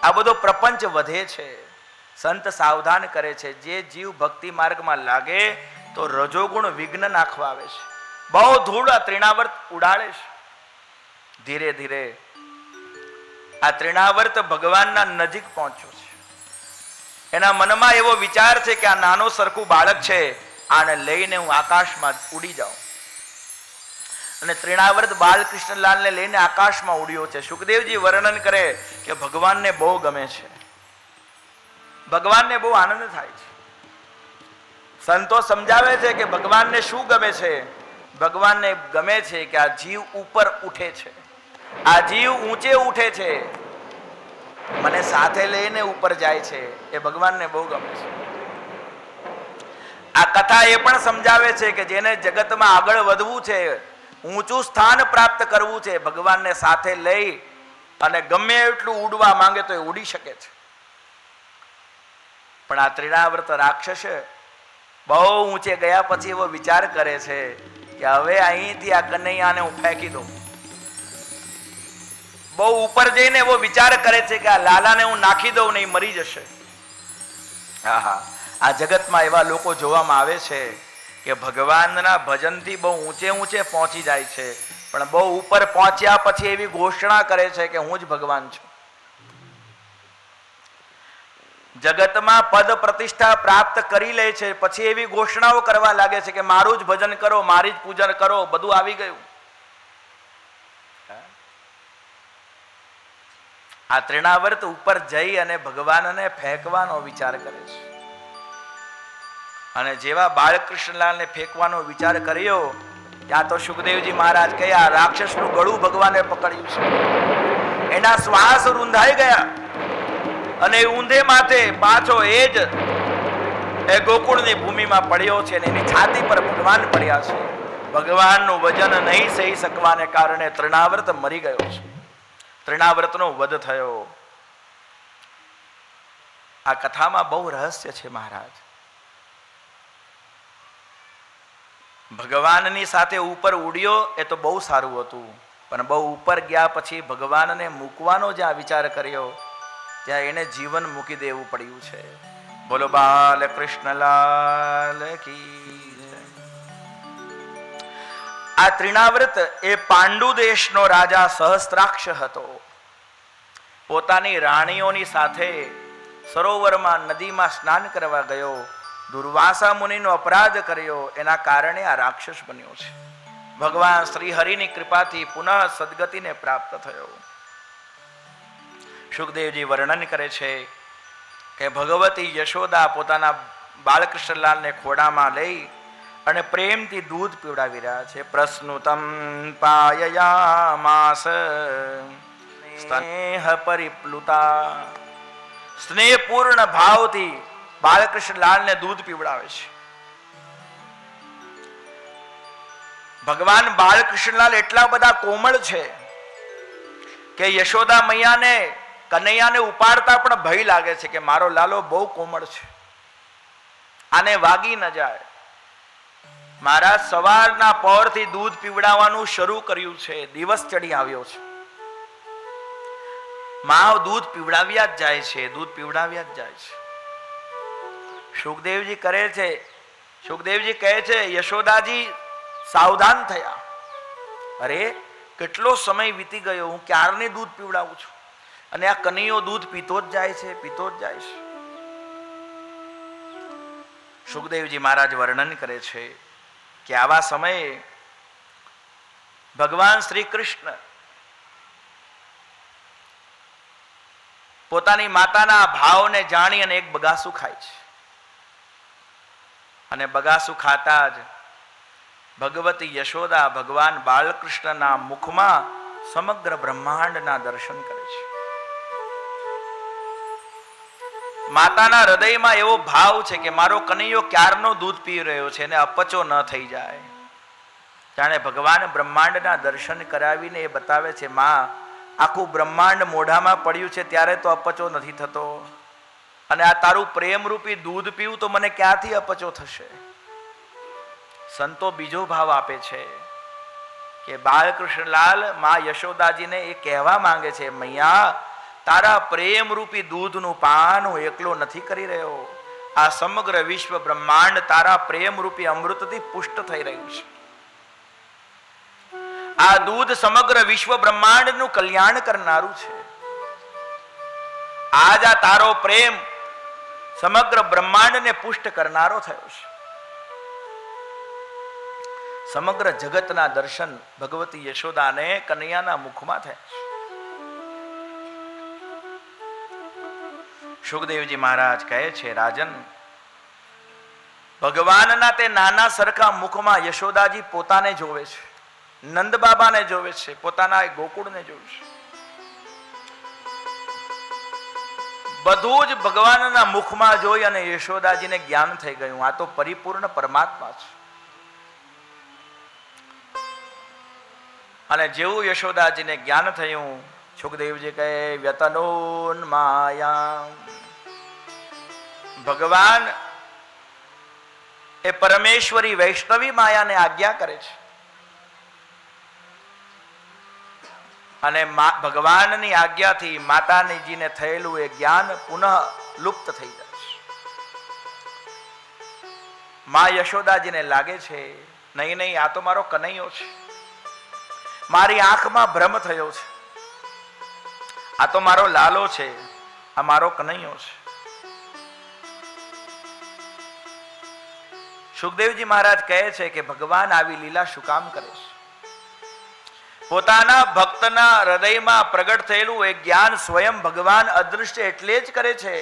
આ બધો પ્રપંચ વધે છે. સંત સાવધાન કરે છે, જે જીવ ભક્તિ માર્ગમાં લાગે તો રજોગુણ વિઘ્ન નાખવા આવે છે. બહુ ધૂળ આ ત્રિણાવર્ત ઉડાડે છે. ધીરે ધીરે આ ત્રિણાવર્ત ભગવાનના નજીક પહોંચ્યો છે. એના મનમાં એવો વિચાર છે કે આ નાનો સરખું બાળક છે, આને લઈને હું આકાશમાં ઉડી જાઉં. અને ત્રિણાવર્ત બાલકૃષ્ણલાલને લઈને આકાશમાં ઉડ્યો છે. સુખદેવજી વર્ણન કરે કે ભગવાનને બહુ ગમે છે, ભગવાનને બહુ આનંદ થાય છે. સંતો સમજાવે છે કે ભગવાનને શું ગમે છે? ભગવાનને ગમે છે કે આ જીવ ઉપર ઉઠે છે, આ જીવ ઊંચે ઉઠે છે, મને સાથે લઈને ઉપર જાય છે, એ ભગવાનને બહુ ગમે છે. આ કથા એ પણ સમજાવે છે કે જેને જગતમાં આગળ વધવું છે, ઊંચું સ્થાન પ્રાપ્ત કરવું છે, ભગવાનને સાથે લઈ અને ગમે એટલું ઉડવા માંગે તો એ ઉડી શકે છે. પણ આ ત્રિણાવર્ત રાક્ષસ બહુ ઊંચે ગયા પછી એવો વિચાર કરે છે કે હવે અહીંથી આ કનૈયાને હું ફેંકી દઉં. બહુ ઉપર જઈને એવો વિચાર કરે છે કે આ લાલાને હું નાખી દઉં ને એ મરી જશે. આ જગતમાં એવા લોકો જોવામાં આવે છે કે ભગવાનના ભજનથી બહુ ઊંચે ઊંચે પહોંચી જાય છે, પણ બહુ ઉપર પહોંચ્યા પછી એવી ઘોષણા કરે છે કે હું જ ભગવાન છું. જગતમાં પદ પ્રતિષ્ઠા પ્રાપ્ત કરી લે છે, પછી એવી ઘોષણાઓ કરવા લાગે છે કે મારું જ ભજન કરો, મારી જ પૂજન કરો, બધું આવી ગયું. આ ત્રિણાવર્ત ઉપર જઈ અને ભગવાનને ફેંકવાનો વિચાર કરે છે. અને જેવા બાળકૃષ્ણલાલને ફેંકવાનો વિચાર કર્યો ત્યાં તો સુખદેવજી મહારાજ કહે આ રાક્ષસનું ગળું ભગવાને પકડ્યું છે. એના શ્વાસ રૂંધાઈ ગયા અને ઊંધે માથે પાછો એ જ ગોકુળની ભૂમિમાં પડ્યો છે અને એની છાતી પર ભગવાન પડ્યા છે. ભગવાનનું વજન નહીં સહી શકવાને કારણે ત્રિણાવર્ત મરી ગયો છે. ત્રિણાવર્તનો વધ થયો. આ કથામાં બહુ રહસ્ય છે મહારાજ. ભગવાનની સાથે ઉપર ઉડ્યો એ તો બહુ સારું હતું, પણ બહુ ઉપર ગયા પછી ભગવાનને મૂકવાનો જ્યાં વિચાર કર્યો ત્યાં એને જીવન મૂકી દેવું પડ્યું છે. બોલો બાલકૃષ્ણલાલ કી. આ ત્રિણાવર્ત એ પાંડુ દેશનો રાજા સહસ્ત્રાક્ષ હતો. પોતાની રાણીઓની સાથે સરોવરમાં નદીમાં સ્નાન કરવા ગયો. દુર્વાસા મુનિનો અપરાધ કર્યો, એના કારણે આ રાક્ષસ બન્યો છે. ભગવાન શ્રી હરિની કૃપાથી પુનઃ સદગતિને પ્રાપ્ત થયો. સુખદેવજી વર્ણન કરે છે કે ભગવતી યશોદા પોતાના બાલકૃષ્ણલાલને ખોડામાં લઈ અને પ્રેમથી દૂધ પીવડાવી રહ્યા છે. પ્રસ્નુતમ પાયયામાસ સ્નેહ પરિપ્લુતા. સ્નેહપૂર્ણ ભાવથી બાલકૃષ્ણલાલને દૂધ પીવડાવે છે. ભગવાન બાલકૃષ્ણલાલ એટલા બધા કોમળ છે કે યશોદા મૈયાને કનૈયાને ઉપાડતા પણ ભય લાગે છે કે મારો લાલો બહુ કોમળ છે, આને વાગી ન જાય. મહારાજ સવારના પહોરથી દૂધ પીવડાવવાનું શરૂ કર્યું છે. દિવસ ચડી આવ્યો છે. માવ દૂધ પીવડાવ્યા જ જાય છે, દૂધ પીવડાવ્યા જ જાય છે. સુખદેવજી કરે છે, સુખદેવજી કહે છે યશોદાજી સાવધાન થયા. અરે કેટલો સમય વીતી ગયો, હું ક્યારની દૂધ પીવડાવું છું અને આ કનૈયો દૂધ પીતો જ જાય છે, પીતો જ જાય છે. સુખદેવજી મહારાજ વર્ણન કરે છે કે આવા સમયે ભગવાન શ્રી કૃષ્ણ પોતાની માતાના ભાવને જાણી અને એક બગાસું ખાય છે. અને બગાસું ખાતા જ ભગવતી યશોદા ભગવાન બાલકૃષ્ણના મુખમાં સમગ્ર બ્રહ્માંડના દર્શન કરે છે. માતાના હૃદયમાં એવો ભાવ છે કે મારો કનૈયો ક્યારનો દૂધ પી રહ્યો છે અને અપચો ન થઈ જાય. જાણે ભગવાન બ્રહ્માંડના દર્શન કરાવીને એ બતાવે છે માં આખું બ્રહ્માંડ મોઢામાં પડ્યું છે ત્યારે તો અપચો નથી થતો, અને આ તારું પ્રેમરૂપી દૂધ પીવું તો મને ક્યાંથી અપચો થશે. સંતો બીજો ભાવ આપે છે કે બાલકૃષ્ણલાલ માં યશોદાજીને એ કહેવા માંગે છે મૈયા તારા પ્રેમ રૂપી દૂધનું પાન હું એકલો નથી કરી રહ્યો, આ સમગ્ર વિશ્વ બ્રહ્માંડ તારા પ્રેમ રૂપી અમૃતથી પુષ્ટ થઈ રહ્યું છે. આ દૂધ સમગ્ર વિશ્વ બ્રહ્માંડનું કલ્યાણ કરનારું છે. આજ આ તારો પ્રેમ સમગ્ર બ્રહ્માંડને પુષ્ટ કરનારો થયો છે. સમગ્ર જગતના દર્શન ભગવતી યશોદાને કનૈયાના મુખમાં થયા છે. સુખદેવજી મહારાજ કહે છે, રાજન, ભગવાનના તે નાના સરખા મુખમાં યશોદાજી પોતાને જોવે છે, નંદ બાબાને જોવે છે, પોતાના ગોકુળને જોવે છે. બધું જ ભગવાનના મુખમાં જોઈ અને યશોદાજીને જ્ઞાન થઈ ગયું, આ તો પરિપૂર્ણ પરમાત્મા છે. અને જેવું યશોદાજીને જ્ઞાન થયું, સુખદેવજી કહે, વ્યતનોન માયા, ભગવાન એ પરમેશ્વરી વૈષ્ણવી માયાને આજ્ઞા કરે છે અને ભગવાનની આજ્ઞાથી માતાજીને થયેલું એ જ્ઞાન પુનઃ લુપ્ત થઈ જાય છે. મા યશોદાજીને લાગે છે, નહીં નહીં, આ તો મારો કનૈયો છે, મારી આંખમાં ભ્રમ થયો છે, આ તો મારો લાલો છે, આ મારો કનૈયો છે. સુખદેવજી મહારાજ કહે છે કે ભગવાન આવી લીલા શું કામ કરે છે? પોતાના ભક્તના હૃદયમાં પ્રગટ થયેલું એ જ્ઞાન સ્વયં ભગવાન અદૃશ્ય એટલે જ કરે છે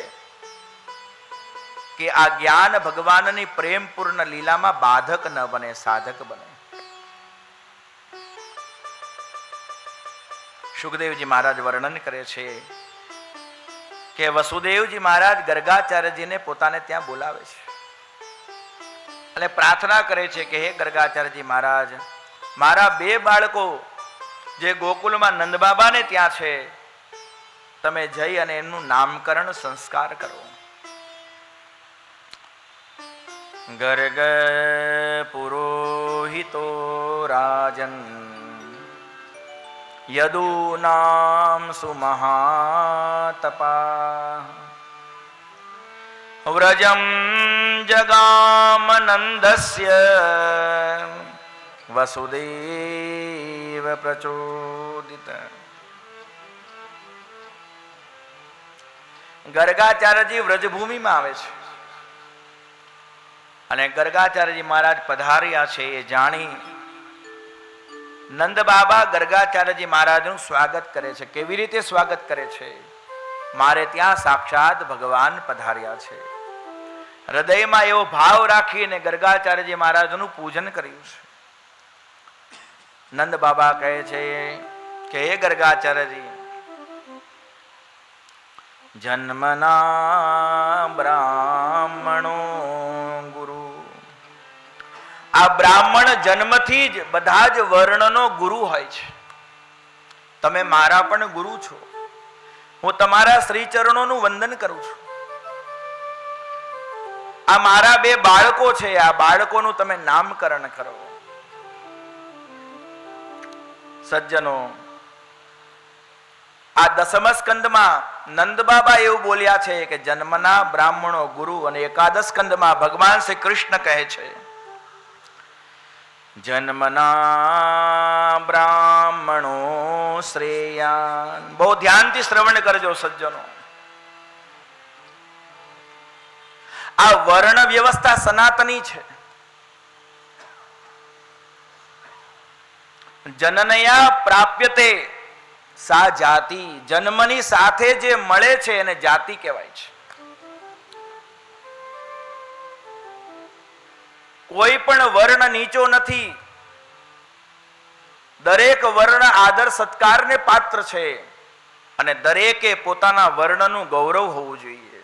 કે આ જ્ઞાન ભગવાનની પ્રેમપૂર્ણ લીલામાં બાધક ન બને, સાધક બને. સુખદેવજી મહારાજ વર્ણન કરે છે કે વસુદેવજી મહારાજ ગર્ગાચાર્યજીને પોતાને ત્યાં બોલાવે છે અને પ્રાર્થના કરે છે કે હે ગર્ગાચાર્યજી મહારાજ, મારા 2 બાળકો જે ગોકુલમાં નંદબાબાને ત્યાં છે, તમે જઈ અને એમનું નામકરણ સંસ્કાર કરો. ગર્ગ પુરોહિતો રાજન યદુનામ સુમહાતપા વ્રજમ જગામનંદસ્ય વસુદેવ પ્રચોદિત. ગર્ગાચાર્યજી વ્રજભૂમિમાં આવે છે અને ગર્ગાચાર્યજી મહારાજ પધાર્યા છે એ જાણી નંદ બાબા ગર્ગાચાર્યજી મહારાજનું સ્વાગત કરે છે. કેવી રીતે સ્વાગત કરે છે? મારે ત્યાં સાક્ષાત ભગવાન પધાર્યા છે. હૃદયમાં એવો ભાવ રાખીને ગર્ગાચાર્યજી મહારાજનું પૂજન કર્યું છે. નંદ બાબા કહે છે કે હે ગર્ગાચાર્યજી, જન્મના બ્રાહ્મણો ગુરુ, આ બ્રાહ્મણ જન્મથી જ બધા જ વર્ણનો ગુરુ હોય છે. તમે મારા પણ ગુરુ છો. હું તમારા શ્રી ચરણોનું વંદન કરું છું. આ મારા 2 બાળકો છે, આ બાળકોનું તમે નામકરણ કરો. સજ્જનો, આ 10મ સ્કંદમાં નંદ બાબા એવું બોલ્યા છે કે જન્મના બ્રાહ્મણો ગુરુ, અને 11 સ્કંદમાં ભગવાન શ્રી કૃષ્ણ કહે છે જન્મના બ્રાહ્મણો શ્રેયાન. બહુ ધ્યાનથી શ્રવણ કરજો સજ્જનો. આ વર્ણ વ્યવસ્થા સનાતની છે. જનનયા પ્રાપ્યતે સા જાતિ, જન્મની સાથે જે મળે છે એને જાતિ કહેવાય છે. કોઈ પણ વર્ણ નીચો નથી. દરેક વર્ણ આદર સત્કારને પાત્ર છે અને દરેકે પોતાના વર્ણનું ગૌરવ હોવું જોઈએ.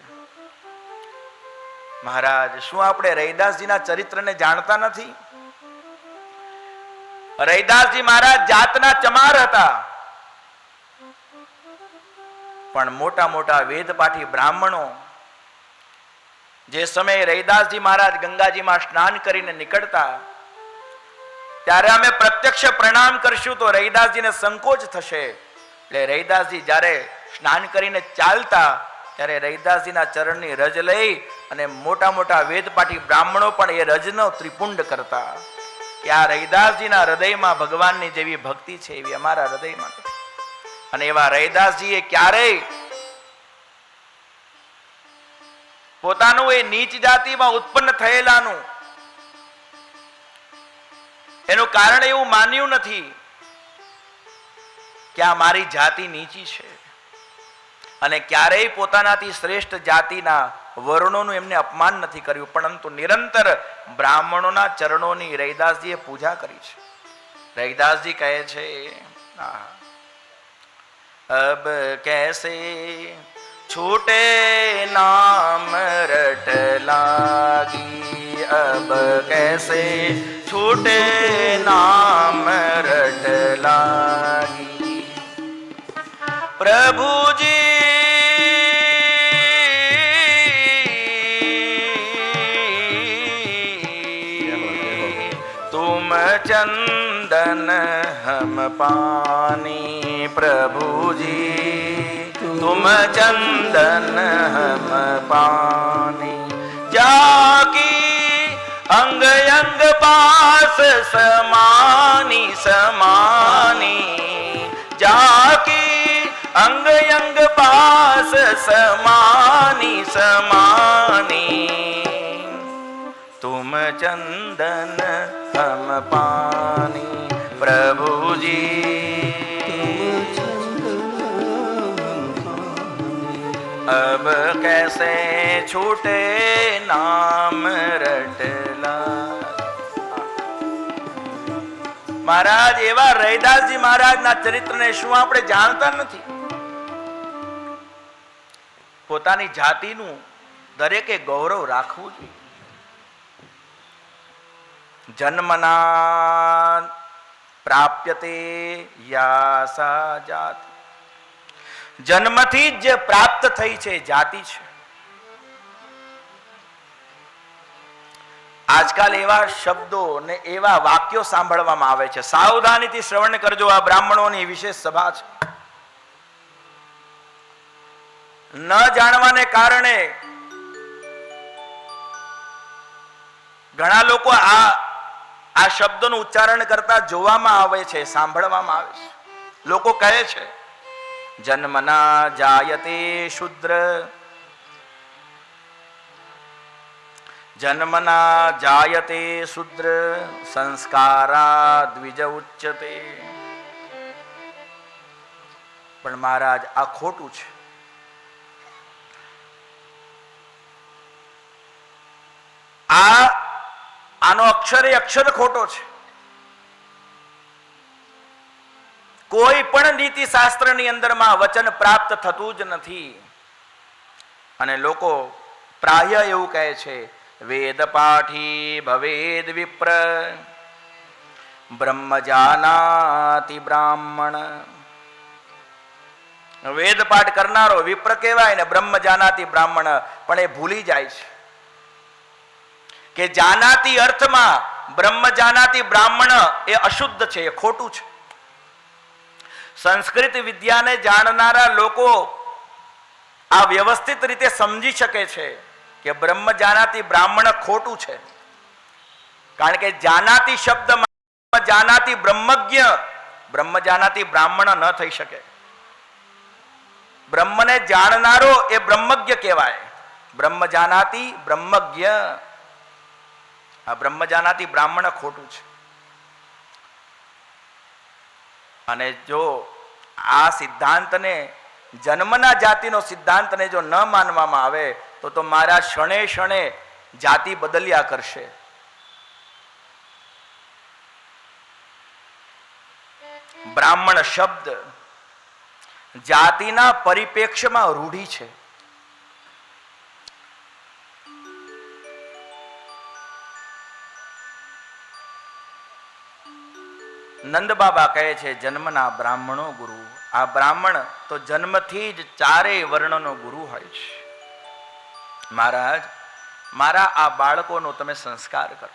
મહારાજ, શું આપણે રૈદાસજીના ચરિત્રને જાણતા નથી? રૈદાસજી મહારાજ જાતના ચમાર હતા, પણ મોટા મોટા વેદપાઠી બ્રાહ્મણો જે સમયે રૈદાસજી મહારાજ ગંગાજીમાં સ્નાન કરીને નીકળતા ત્યારે અમે પ્રત્યક્ષ પ્રણામ કરશું તો રૈદાસજીને સંકોચ થશે. એટલે રૈદાસજી જ્યારે સ્નાન કરીને ચાલતા ત્યારે રૈદાસજીના ચરણની રજ લઈ અને મોટા મોટા વેદપાઠી બ્રાહ્મણો પણ એ રજનો ત્રિપુંડ કરતા કે આ રૈદાસજીના હૃદયમાં ભગવાનની જેવી ભક્તિ છે એવી અમારા હૃદયમાં નથી. અને એવા રૈદાસજીએ ક્યારેય પોતાનું એ નીચ જાતિમાં ઉત્પન્ન થયેલાનું એનું કારણ એવું માન્યું નથી કે આ મારી જાતિ નીચી છે, અને ક્યારેય પોતાનાથી શ્રેષ્ઠ જાતિના વર્ણોનું એમને અપમાન નથી કર્યું, પરંતુ નિરંતર બ્રાહ્મણોના ચરણોની રૈદાસજીએ પૂજા કરી છે. રૈદાસજી કહે છે, અબ कैसे छूटे नाम रट लागी, अब कैसे छूटे नाम रट लागी, प्रभुजी तुम चंदन हम पानी, प्रभुजी तुम चंदन हम पानी, जाकी अंग अंग पास समानी समानी, जाकी अंग अंग पास समानी समानी, तुम चंदन हम पानी, प्रभुजी अब कैसे छूटे नाम रटला. મહારાજ એવા રૈદાસજી મહારાજના ચરિત્રને શું આપણે જાણતા નથી? પોતાની જાતિનું દરેકે ગૌરવ રાખવું જોઈએ. જન્મના પ્રાપ્યતે યાસા જાતિ, જન્મથી જ જે પ્રાપ્ત થઈ છે જાતિ છે. આજકાલ એવા શબ્દો ને એવા વાક્યો સાંભળવામાં આવે છે, સાવધાનીથી શ્રવણ કરજો. આ બ્રાહ્મણોની વિશેષ સભા છે. ન જાણવાને કારણે ઘણા લોકો આ શબ્દોનું ઉચ્ચારણ કરતા જોવામાં આવે છે, સાંભળવામાં આવે છે. લોકો કહે છે જન્મના જાયતે શુદ્ર, જન્મના જાયતે શુદ્ર સંસ્કારા દ્વિજ ઉચ્યતે. પણ મહારાજ આ ખોટું છે. આનો અક્ષરે અક્ષર ખોટો છે. કોઈ પણ નીતિ શાસ્ત્રની અંદરમાં વચન પ્રાપ્ત થતું જ નથી. અને લોકો પ્રાય એવું કહે છે વેદ પાઠી ભવેદ વિપ્ર, બ્રહ્મ જાનાતિ બ્રાહ્મણ. વેદ પાઠ કરનારો વિપ્ર કહેવાય ને બ્રહ્મ જાનાતિ બ્રાહ્મણ. પણ એ ભૂલી જાય છે કે જાનાતી અર્થમાં બ્રહ્મ જાનાતી બ્રાહ્મણ એ અશુદ્ધ છે, એ ખોટું છે. સંસ્કૃત વિદ્યાને જાણનારા લોકો આ વ્યવસ્થિત રીતે સમજી શકે છે કે બ્રહ્મ જાનાતી બ્રાહ્મણ ખોટું છે. કારણ કે જાનાતી શબ્દમાં જાનાતી બ્રહ્મજ્ઞ, બ્રહ્મ જાનાતી બ્રાહ્મણ ન થઈ શકે. બ્રહ્મને જાણનારો એ બ્રહ્મજ્ઞ કહેવાય. બ્રહ્મ જાનાતી બ્રહ્મજ્ઞ. આ બ્રહ્મ જાનાતી બ્રાહ્મણ ખોટું છે. અને જો આ સિદ્ધાંતને, જન્મના જાતિનો સિદ્ધાંતને જો ન માનવામાં આવે તો મારા ક્ષણે ક્ષણે જાતિ બદલ્યા કરશે. બ્રાહ્મણ શબ્દ જાતિના પરિપ્રેક્ષ્યમાં રૂઢી છે. નંદ બાબા કહે છે જન્મના બ્રાહ્મણો ગુરુ. આ બ્રાહ્મણ તો જન્મથી જ ચારેય વર્ણનો ગુરુ હોય છે. મહારાજ, મારા આ બાળકોનો તમે સંસ્કાર કરો.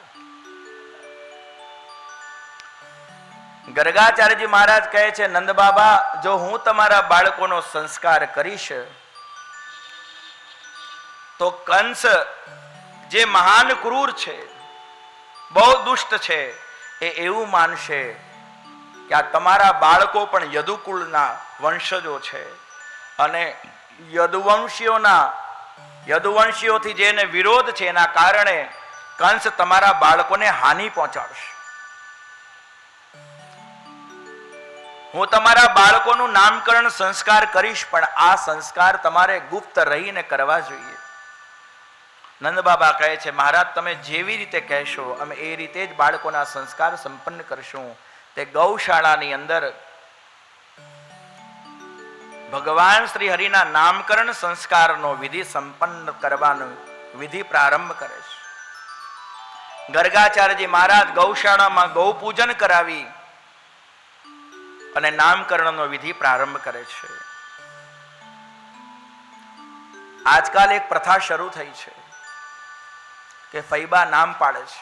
ગર્ગાચાર્યજી મહારાજ કહે છે, નંદ બાબા, જો હું તમારા બાળકોનો સંસ્કાર કરીશ તો કંસ જે મહાન ક્રૂર છે, બહુ દુષ્ટ છે, એ એવું માનશે કે આ તમારા બાળકો પણ યદુકુળના વંશજો છે અને યદુવંશીઓથી જેને વિરોધ છે એના કારણે કંસ તમારા બાળકોને હાનિ પહોંચાડશે. હું તમારા બાળકોનું નામકરણ સંસ્કાર કરીશ, પણ આ સંસ્કાર તમારે ગુપ્ત રહીને કરવા જોઈએ. નંદ બાબા કહે છે, મહારાજ તમે જેવી રીતે કહેશો અમે એ રીતે જ બાળકોના સંસ્કાર સંપન્ન કરશું. તે ગૌશાળાની અંદર ભગવાન શ્રી હરિના નામકરણ સંસ્કારનો વિધિ સંપન્ન કરવાનો વિધિ પ્રારંભ કરે છે. ગર્ગાચાર્યજી મહારાજ ગૌશાળામાં ગૌ પૂજન કરાવી અને નામકરણનો વિધિ પ્રારંભ કરે છે. આજકાલ એક પ્રથા શરૂ થઈ છે કે ફૈબા નામ પાડે છે.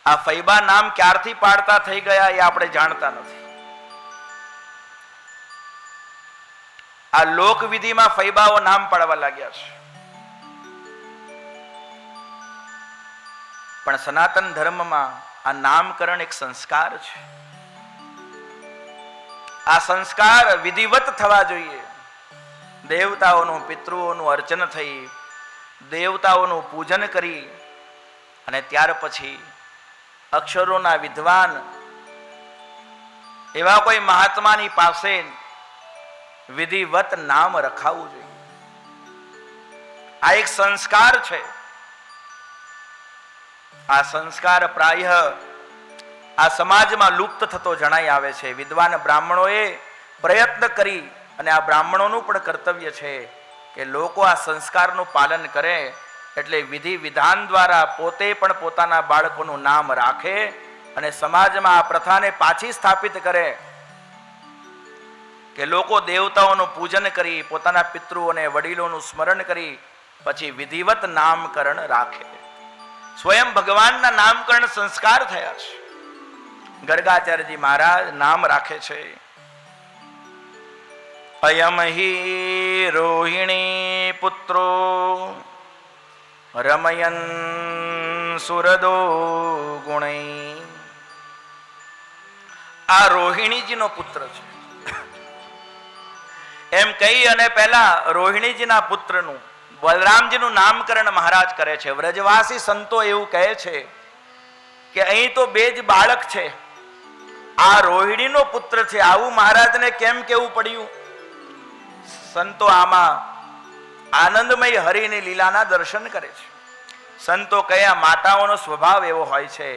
આ ફૈબા નામ ક્યારથી પાડતા થઈ ગયા એ આપણે જાણતા નથી. આ લોકવિધિમાં ફૈબાઓ નામ પાડવા લાગ્યા છે. પણ સનાતન ધર્મમાં આ નામકરણ એક સંસ્કાર છે. આ સંસ્કાર વિધિવત થવા જોઈએ. દેવતાઓનું પિતૃઓનું અર્ચન થઈ, દેવતાઓનું પૂજન કરી અને ત્યાર પછી અક્ષરોના વિદ્વાન એવા કોઈ મહાત્માની પાસે વિધિવત નામ રખાવવું જોઈએ. આ એક સંસ્કાર છે. આ સંસ્કાર પ્રાય આ સમાજમાં લુપ્ત થતો જણાઈ આવે છે. વિદ્વાન બ્રાહ્મણોએ પ્રયત્ન કરી અને આ બ્રાહ્મણોનું પણ કર્તવ્ય છે કે લોકો આ સંસ્કારનું પાલન કરે, એટલે વિધિ વિધાન દ્વારા પોતે પણ પોતાના બાળકોનું નામ રાખે અને સમાજમાં આ પ્રથાને પાછી સ્થાપિત કરે કે લોકો દેવતાઓનું પૂજન કરી, પોતાના પિતૃઓને વડીલોનું સ્મરણ કરી પછી વિધિવત નામકરણ રાખે. સ્વયં ભગવાનના નામકરણ સંસ્કાર થયા છે. ગર્ગાચાર્યજી મહારાજ નામ રાખે છે, અયમ હિ રોહિણી પુત્રો રમયન સુરદો ગુણૈ. આ રોહિણીજીનો પુત્ર છે એમ કહી અને પહેલા રોહિણીજીના પુત્રનું બલરામજીનું નામકરણ મહારાજ કરે છે. વ્રજવાસી સંતો એવું કહે છે કે અહીં તો બે જ બાળક છે, આ રોહિણીનો પુત્ર છે, આવું મહારાજને કેમ કેવું પડ્યું? સંતો આમાં આનંદમય હરિની લીલાના દર્શન કરે છે. સંતો કયા માતાઓનો સ્વભાવ એવો હોય છે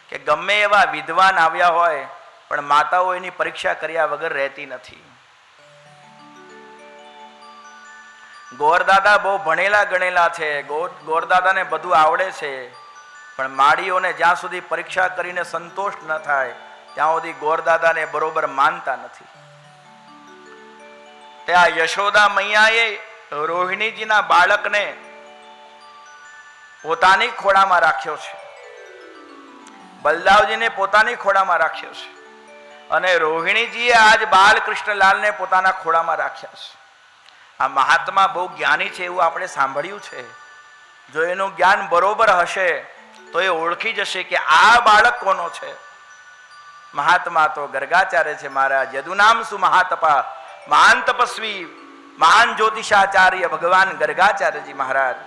કે ગમે એવા વિદ્વાન આવ્યા હોય પણ માતાઓ એની પરીક્ષા કર્યા વગર રહેતી નથી. ગોરદાદા બહુ ભણેલા ગણેલા છે, ગોરદાદાને બધું આવડે છે, પણ માળીઓને જ્યાં સુધી પરીક્ષા કરીને સંતોષ ન થાય ત્યાં સુધી ગોરદાદાને બરોબર માનતા નથી. ત્યાં યશોદા મૈયાએ રોહિણીજીના બાળકને પોતાની ખોળામાં રાખ્યો છે, બલદાવજીને પોતાની ખોળામાં રાખ્યો છે અને રોહિણીજીએ આજ બાલકૃષ્ણલાલને પોતાના ખોળામાં રાખ્યા છે. આ મહાત્મા બહુ જ્ઞાની છે એવું આપણે સાંભળ્યું છે. જો એનું જ્ઞાન બરોબર હશે તો એ ઓળખી જશે કે આ બાળક કોનો છે. મહાત્મા તો ગર્ગાચાર્ય છે મહારાજ. યદુનામ સુ મહાતપા, મહાન તપસ્વી, મહાન જ્યોતિષાચાર્ય ભગવાન ગર્ગાચાર્યજી મહારાજ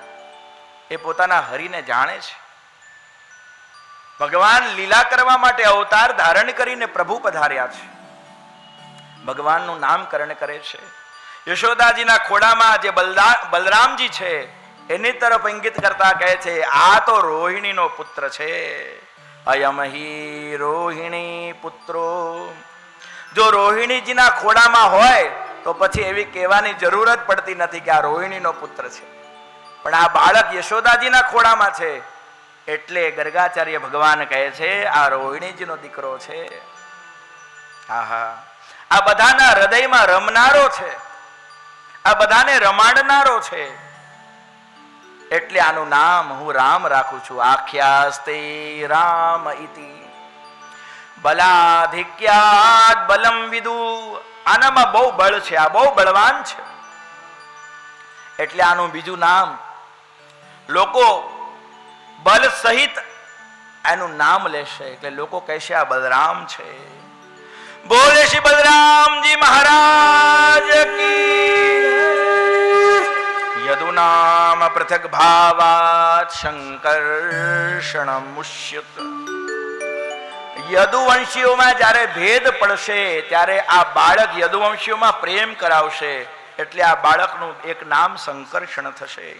એ પોતાના હરિને જાણે છે. ભગવાન લીલા કરવા માટે અવતાર ધારણ કરીને પ્રભુ પધાર્યા છે. ભગવાનનું નામકરણ કરે છે. યશોદાજીના ખોડામાં જે બલરામજી છે એની તરફ ઇંગિત કરતા કહે છે, આ તો રોહિણીનો પુત્ર છે. અયમ હિ રોહિણી પુત્રો. જો રોહિણીજીના ખોડામાં હોય તો પછી એવી કહેવાની જરૂર જ પડતી નથી કે આ રોહિણીનો પુત્ર છે. પણ આ બાળક યશોદાજીના ખોડામાં છે એટલે ગર્ગાચાર્ય ભગવાન કહે છે આ રોહિણીજીનો દીકરો છે. આહા, આ બધાના હૃદયમાં રમનારો છે, આ બધાને રમાડનારો છે, એટલે આનું નામ હું રામ રાખું છું. આખ્યાસ્તે રામ ઇતિ. બલાધિક્યાદ બલમ વિદુ, આનામાં બહુ બળ છે, આ બહુ બળવાન છે, એટલે આનું બીજું નામ લોકો બલ સહિત એનું નામ લેશે, એટલે લોકો કહેશે આ બલરામ છે. બોલે શ્રી બલરામજી મહારાજ કી. યદુનામ પૃથક ભાવાત સંકર્ષણમ મુષ્યત. યદુવંશીઓમાં જ્યારે ભેદ પડશે ત્યારે આ બાળક યદુવંશીઓમાં પ્રેમ કરાવશે, એટલે આ બાળકનું એક નામ સંકર્ષણ થશે.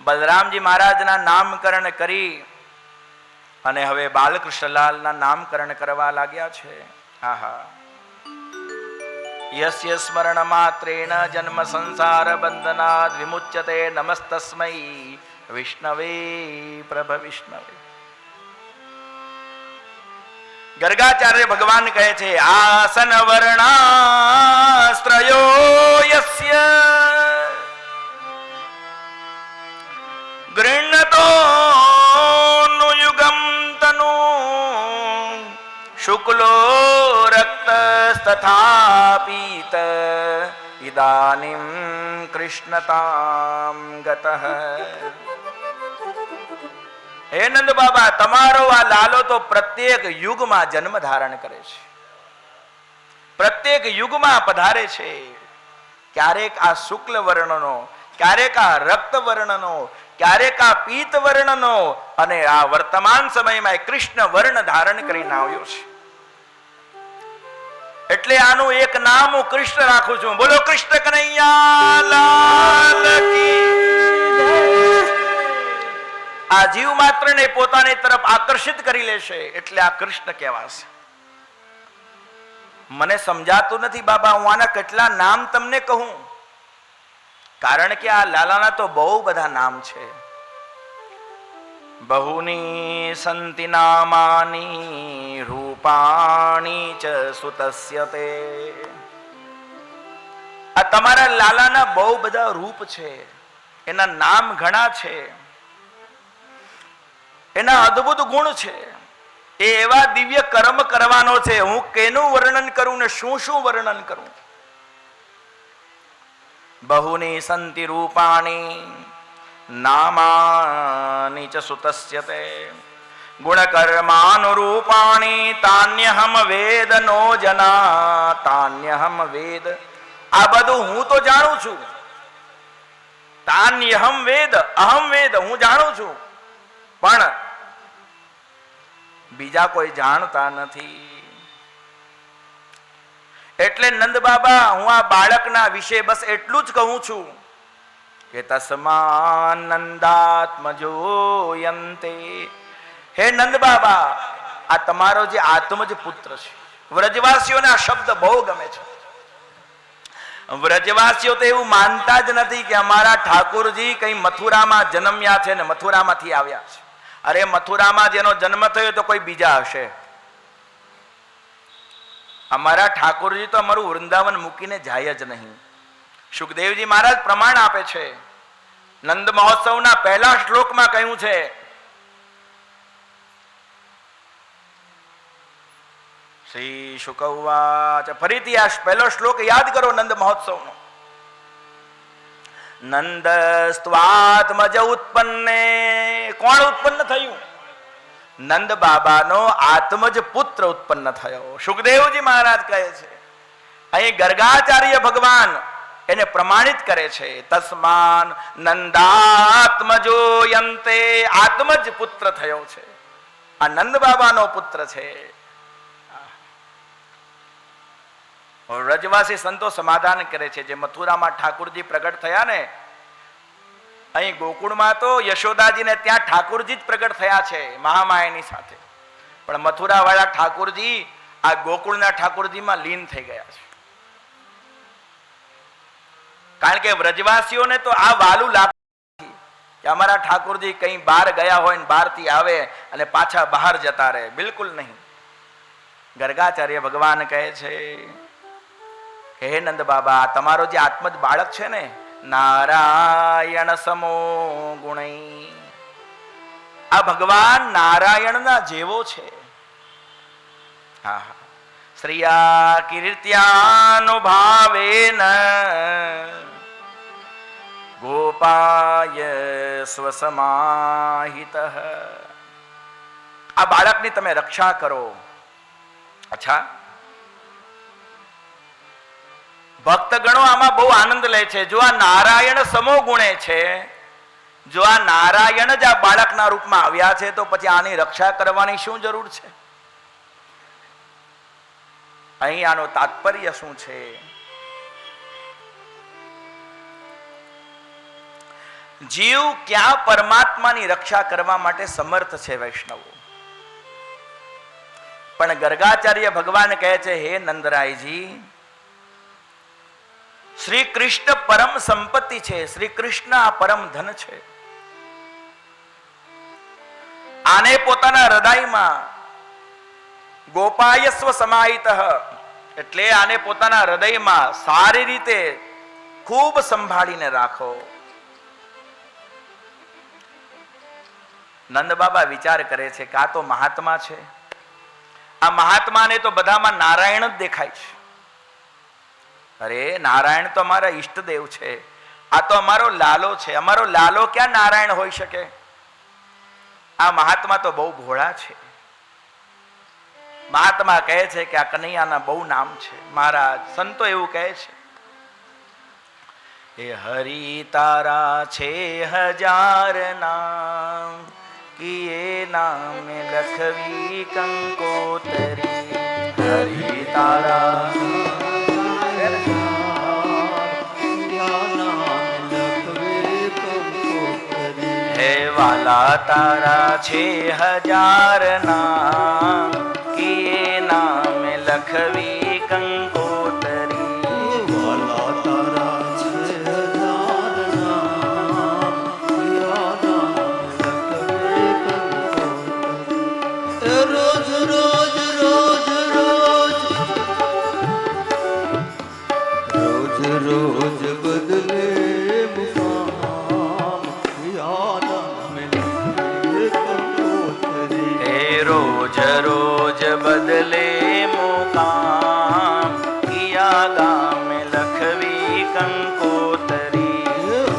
બલરામજી મહારાજના નામકરણ કરી અને હવે બાલકૃષ્ણલાલના નામકરણ કરવા લાગ્યા છે. આહા. યસ્ય સ્મરણ માત્રેણ જન્મ સંસાર બંધનાદ વિમુચ્યતે નમસ્તસ્મૈ વિષ્ણવે પ્રભ વિષ્ણવે. ગર્ગાચાર્ય ભગવાન કહે છે આસન વર્ણાસ્ત્રયો યસ્ય ગૃહ્ણતો યુગમ તનુ શુક્લો રક્તસ્તથા પીત ઇદાનીમ કૃષ્ણતામ ગતઃ. હે નંદ બાબા, તમારો આ લાલો તો પ્રત્યેક યુગમાં જન્મ ધારણ કરે છે, પ્રત્યેક યુગમાં પધારે છે. ક્યારેક આ શુક્લ વર્ણનો, ક્યારેક આ રક્ત વર્ણનો, ક્યારેક આ પીત વર્ણનો, અને આ વર્તમાન સમયમાં કૃષ્ણ વર્ણ ધારણ કરીને આવ્યો છે. એટલે આનું એક નામ હું કૃષ્ણ રાખું છું. બોલો કૃષ્ણ કનૈયા લાલ કી. આ જીવ માત્ર ને પોતાની તરફ આકર્ષિત કરી લેશે એટલે આ કૃષ્ણ કહેવાશે. મને સમજાતું નથી બાબા, હું આના કેટલા નામ તમને કહું, કારણ કે આ લાલાના તો બહુ બધા નામ છે. બહુની સંતિ નામાની રૂપાણી ચ સુતસ્ય તે. આ તમારા લાલાના બહુ બધા રૂપ છે, એના નામ ઘણા છે, એના અદ્ભુત ગુણ છે, એ એવા દિવ્ય કર્મ કરવાનો છે. હું કેનું વર્ણન કરું ને શું શું વર્ણન કરું. બહુની સંતિ રૂપાણી નામાની ચ સુતસ્ય તે ગુણકર્માનુરૂપાણી તાન્યહમ વેદ નો જના તાન્યહમ વેદ. આ બધું હું તો જાણું છું. તાન્યહમ વેદ, અહમ વેદ, હું જાણું છું, પણ બીજા કોઈ જાણતા નથી. એટલે નંદ બાબા, હું આ બાળકના વિશે બસ એટલું જ કહું છું કે તસ્માન નંદાત્મજોયંતે. હે નંદ બાબા, આ તમારો જે આત્મજ પુત્ર છે. વ્રજવાસીઓને આ શબ્દ બહુ ગમે છે. વ્રજવાસીઓ તો એવું માનતા જ નથી કે અમારા ઠાકોરજી કઈ મથુરામાં જન્મ્યા છે ને મથુરામાંથી આવ્યા છે. અરે મથુરામાં જેનો જન્મ થયો તો કોઈ બીજા હશે. અમારા ઠાકોરજી તો અમારું વૃંદાવન મૂકીને જાય જ નહીં. સુખદેવજી મહારાજ પ્રમાણ આપે છે. નંદ મહોત્સવના પહેલા શ્લોકમાં કહ્યું છે, શ્રી શુક ઉવાચ. ફરીથી આ પહેલો શ્લોક યાદ કરો નંદ મહોત્સવનો. નંદ સ્વાત્મજ ઉત્પન્ને. કોણ ઉત્પન્ન થયું? નંદ બાબાનો આત્મજ પુત્ર ઉત્પન્ન થયો. સુખદેવજી મહારાજ કહે છે, અહીં ગર્ગાચાર્ય ભગવાન એને પ્રમાણિત કરે છે. તસ્માન નંદાત્મજોયંતે. આત્મજ પુત્ર થયો છે, આ નંદ બાબાનો પુત્ર છે. વ્રજવાસી સંતો સમાધાન કરે છે, જે મથુરામાં ઠાકોરજી પ્રગટ થયા ને, અહીં ગોકુળમાં તો યશોદાજીને ત્યાં ઠાકોરજી જ પ્રગટ થયા છે મહામાયાની સાથે, પણ મથુરા વાળા ઠાકોરજી આ ગોકુળના ઠાકોરજીમાં લીન થઈ ગયા છે. કારણ કે વ્રજવાસીઓને તો આ વાલું લાગતું કે અમારા ઠાકોરજી કઈ બહાર ગયા હોય ને બહારથી આવે અને પાછા બહાર જતા રહે. બિલકુલ નહીં. ગર્ગાચાર્ય ભગવાન કહે છે, હે નંદ બાબા, તમારો જે આત્મજ બાળક છે ને, નારાયણ સમો ગુણઈ. આ ભગવાન નારાયણના જેવો છે. હા હા, શ્રિયા કીર્ત્યાનુભાવેન ગોપાય સ્વસમાહિત. આ બાળકની તમે રક્ષા કરો. અચ્છા, ભક્તગણો આમાં બહુ આનંદ લે છે. જો આ નારાયણ સમો ગુણે છે, જો આ નારાયણ જ આ બાળકના રૂપમાં આવ્યા છે, તો પછી આની રક્ષા કરવાની શું જરૂર છે? અહીં આનો તાત્પર્ય શું છે? જીવ ક્યાં પરમાત્માની રક્ષા કરવા માટે સમર્થ છે વૈષ્ણવો? પણ ગર્ગાચાર્ય ભગવાન કહે છે, હે નંદરાયજી, શ્રી કૃષ્ણ પરમ સંપત્તિ છે. શ્રી કૃષ્ણ આ પરમ ધન છે. આને પોતાના હૃદયમાં ગોપાયસ્વ સમાહિત, એટલે આને પોતાના હૃદયમાં સારી રીતે ખૂબ સંભાળીને રાખો. નંદ બાબા વિચાર કરે છે કે આ તો મહાત્મા છે. આ મહાત્માને તો બધામાં નારાયણ જ દેખાય છે. અરે, નારાયણ તો અમારા ઈષ્ટદેવ છે. આ તો અમારો લાલો છે. અમારો લાલો ક્યાં નારાયણ હોઈ શકે? આ મહાત્મા તો બહુ ભોળા છે. મહાત્મા કહે છે કે આ કનૈયાના બહુ નામ છે. મહારાજ સંતો એવું કહે છે, એ હરિ તારા છે હજાર નામ, કિએ નામ લખવી કંકોતરી. હરિ તારા હે વાલા તારા છે હજાર નામ, કિએ નામ લખવી કંકોતરી. વાલા તારા છે હજાર નામ, કિયા નામ લખવી કંકોતરી. રોજ રોજ રોજ રોજ રોજ રોજ બદલે મુકામ, કિયા નામ લખવી કંકોતરી. હે રોજ રોજ બદલે મુકામ, કિયા ગામ લખવી કંકોતરી.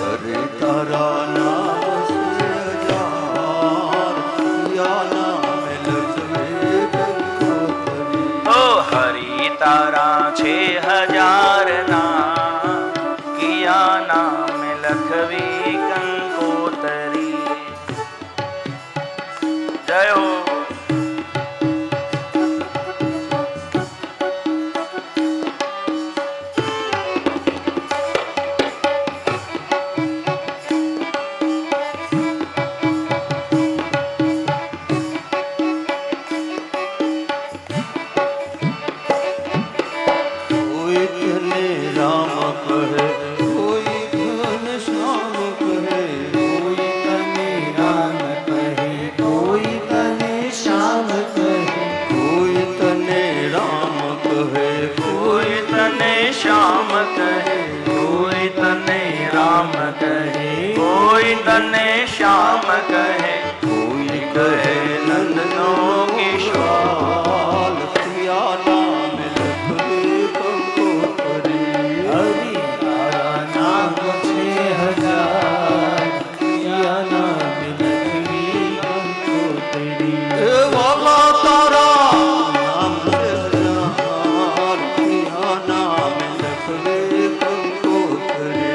હરે તારા નામ છે હજાર, કિયા નામ લખવી કંકોતરી. ઓ હરિ તારા છે હજાર નામ, કિયા નામ લખવી કંકોતરી. જય હો. कोई तने श्याम कहे, कोई कहे नंदनो किशोर. किया नाम लखवी कंकोतरी. हरि तारा नाम छे हजार, किया नाम लखवी कंकोतरी. वाला तारा नाम छे हजार, किया नाम लखवी कंकोतरी.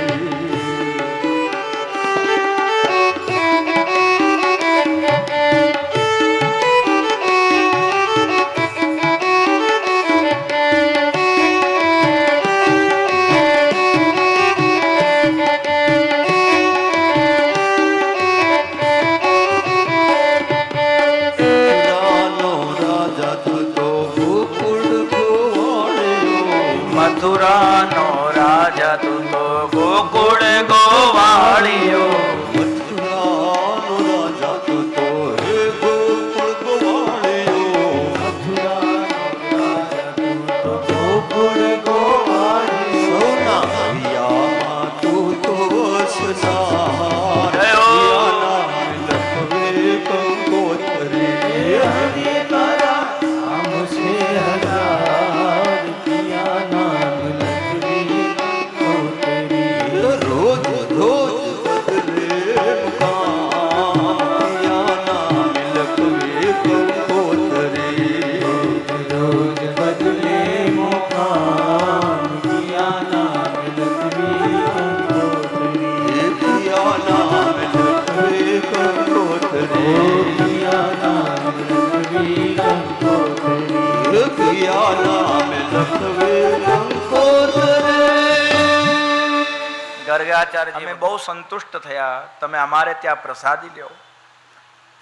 ગર્ગાચાર્યજી અમે બહુ સંતુષ્ટ થયા, તમે અમારે ત્યાં પ્રસાદી લ્યો.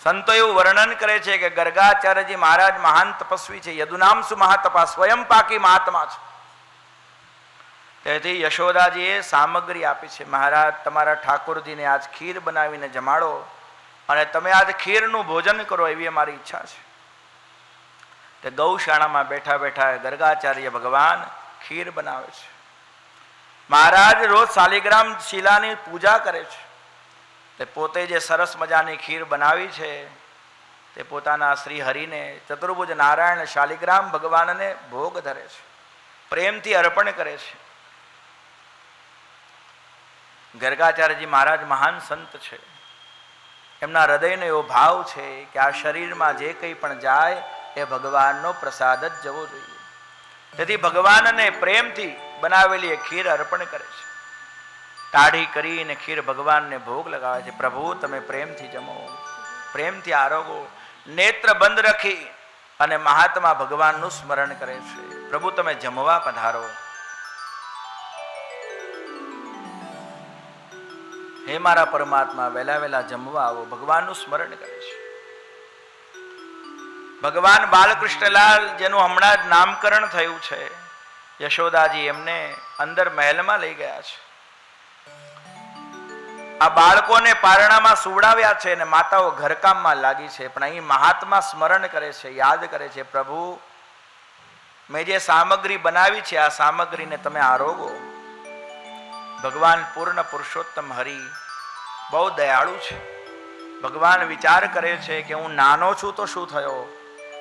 સંતો એવું વર્ણન કરે છે કે ગર્ગાચાર્યજી મહારાજ મહાન તપસ્વી છે, યદુનામસુ મહાતપા, સ્વયં પાકી મહાત્મા છે. તેથી યશોદાજીએ સામગ્રી આપી છે, મહારાજ તમારા ઠાકોરજીને આજ ખીર બનાવીને જમાડો અને તમે આજ ખીરનું ભોજન કરો, એવી અમારી ઈચ્છા છે. તે ગૌશાળામાં બેઠા બેઠા ગર્ગાચાર્ય ભગવાન ખીર બનાવે છે. મહારાજ રોજ શાલિગ્રામ શિલાની પૂજા કરે છે. તે પોતે જે સરસ મજાની ખીર બનાવી છે તે પોતાના શ્રી હરિને ચતુર્ભુજ નારાયણ શાલિગ્રામ ભગવાનને ભોગ ધરે છે, પ્રેમથી અર્પણ કરે છે. ગર્ગાચાર્યજી મહારાજ મહાન સંત છે. એમના હૃદયનો એવો ભાવ છે કે આ શરીરમાં જે કંઈ પણ જાય એ ભગવાનનો પ્રસાદ જ જવો જોઈએ. તેથી ભગવાનને પ્રેમથી બનાવેલી એ ખીર અર્પણ કરે છે. ટાઢી કરીને ખીર ભગવાનને ભોગ લગાવે છે. પ્રભુ તમે પ્રેમથી જમો, પ્રેમથી આરોગો. નેત્ર બંધ રાખી અને મહાત્મા ભગવાનનું સ્મરણ કરે છે. પ્રભુ તમે જમવા પધારો. હે મારા પરમાત્મા વહેલા વહેલા જમવા આવો, ભગવાનનું સ્મરણ કરે છે. ભગવાન બાલકૃષ્ણલાલ જેનું હમણાં જ નામકરણ થયું છે, યશોદાજી એમને અંદર મહેલમાં લઈ ગયા છે. આ બાળકોને પારણામાં સુવડાવ્યા છે અને માતાઓ ઘરકામમાં લાગી છે, પણ અહીં મહાત્મા સ્મરણ કરે છે, યાદ કરે છે, પ્રભુ મેં જે સામગ્રી બનાવી છે આ સામગ્રીને તમે આરોગો. ભગવાન પૂર્ણ પુરુષોત્તમ હરિ બહુ દયાળુ છે. ભગવાન વિચાર કરે છે કે હું નાનો છું તો શું થયો,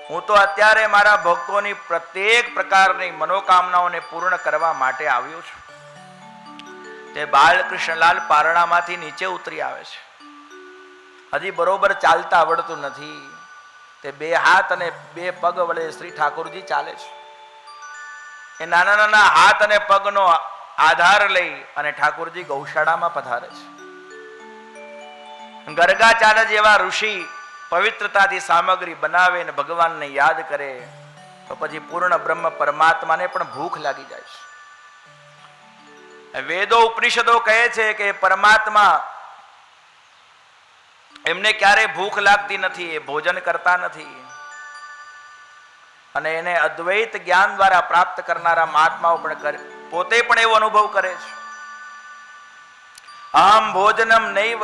હું તો અત્યારે મારા ભક્તોની પ્રત્યેક પ્રકારની મનોકામનાઓને પૂર્ણ કરવા માટે આવ્યો છું. તે બાલકૃષ્ણલાલ પારણામાંથી નીચે ઉતરી આવે છે. હજી બરોબર ચાલતા આવડતું નથી. તે બે હાથ અને બે પગ વડે શ્રી ઠાકોરજી ચાલે છે. એ નાના નાના હાથ અને પગનો આધાર લઈ અને ઠાકોરજી ગૌશાળામાં પધારે છે. ગર્ગાચાર્ય જેવા ઋષિ પવિત્રતાથી સામગ્રી બનાવે અને ભગવાનને યાદ કરે તો પછી પૂર્ણ બ્રહ્મ પરમાત્માને પણ ભૂખ લાગી જાય છે. વેદો ઉપનિષદો કહે છે કે પરમાત્મા એમને ક્યારે ભૂખ લાગતી નથી, એ ભોજન કરતા નથી. અને એને અદ્વૈત જ્ઞાન દ્વારા પ્રાપ્ત કરનારા મહાત્માઓ પણ પોતે પણ એવો અનુભવ કરે છે. અહમ ભોજનમ નૈવ,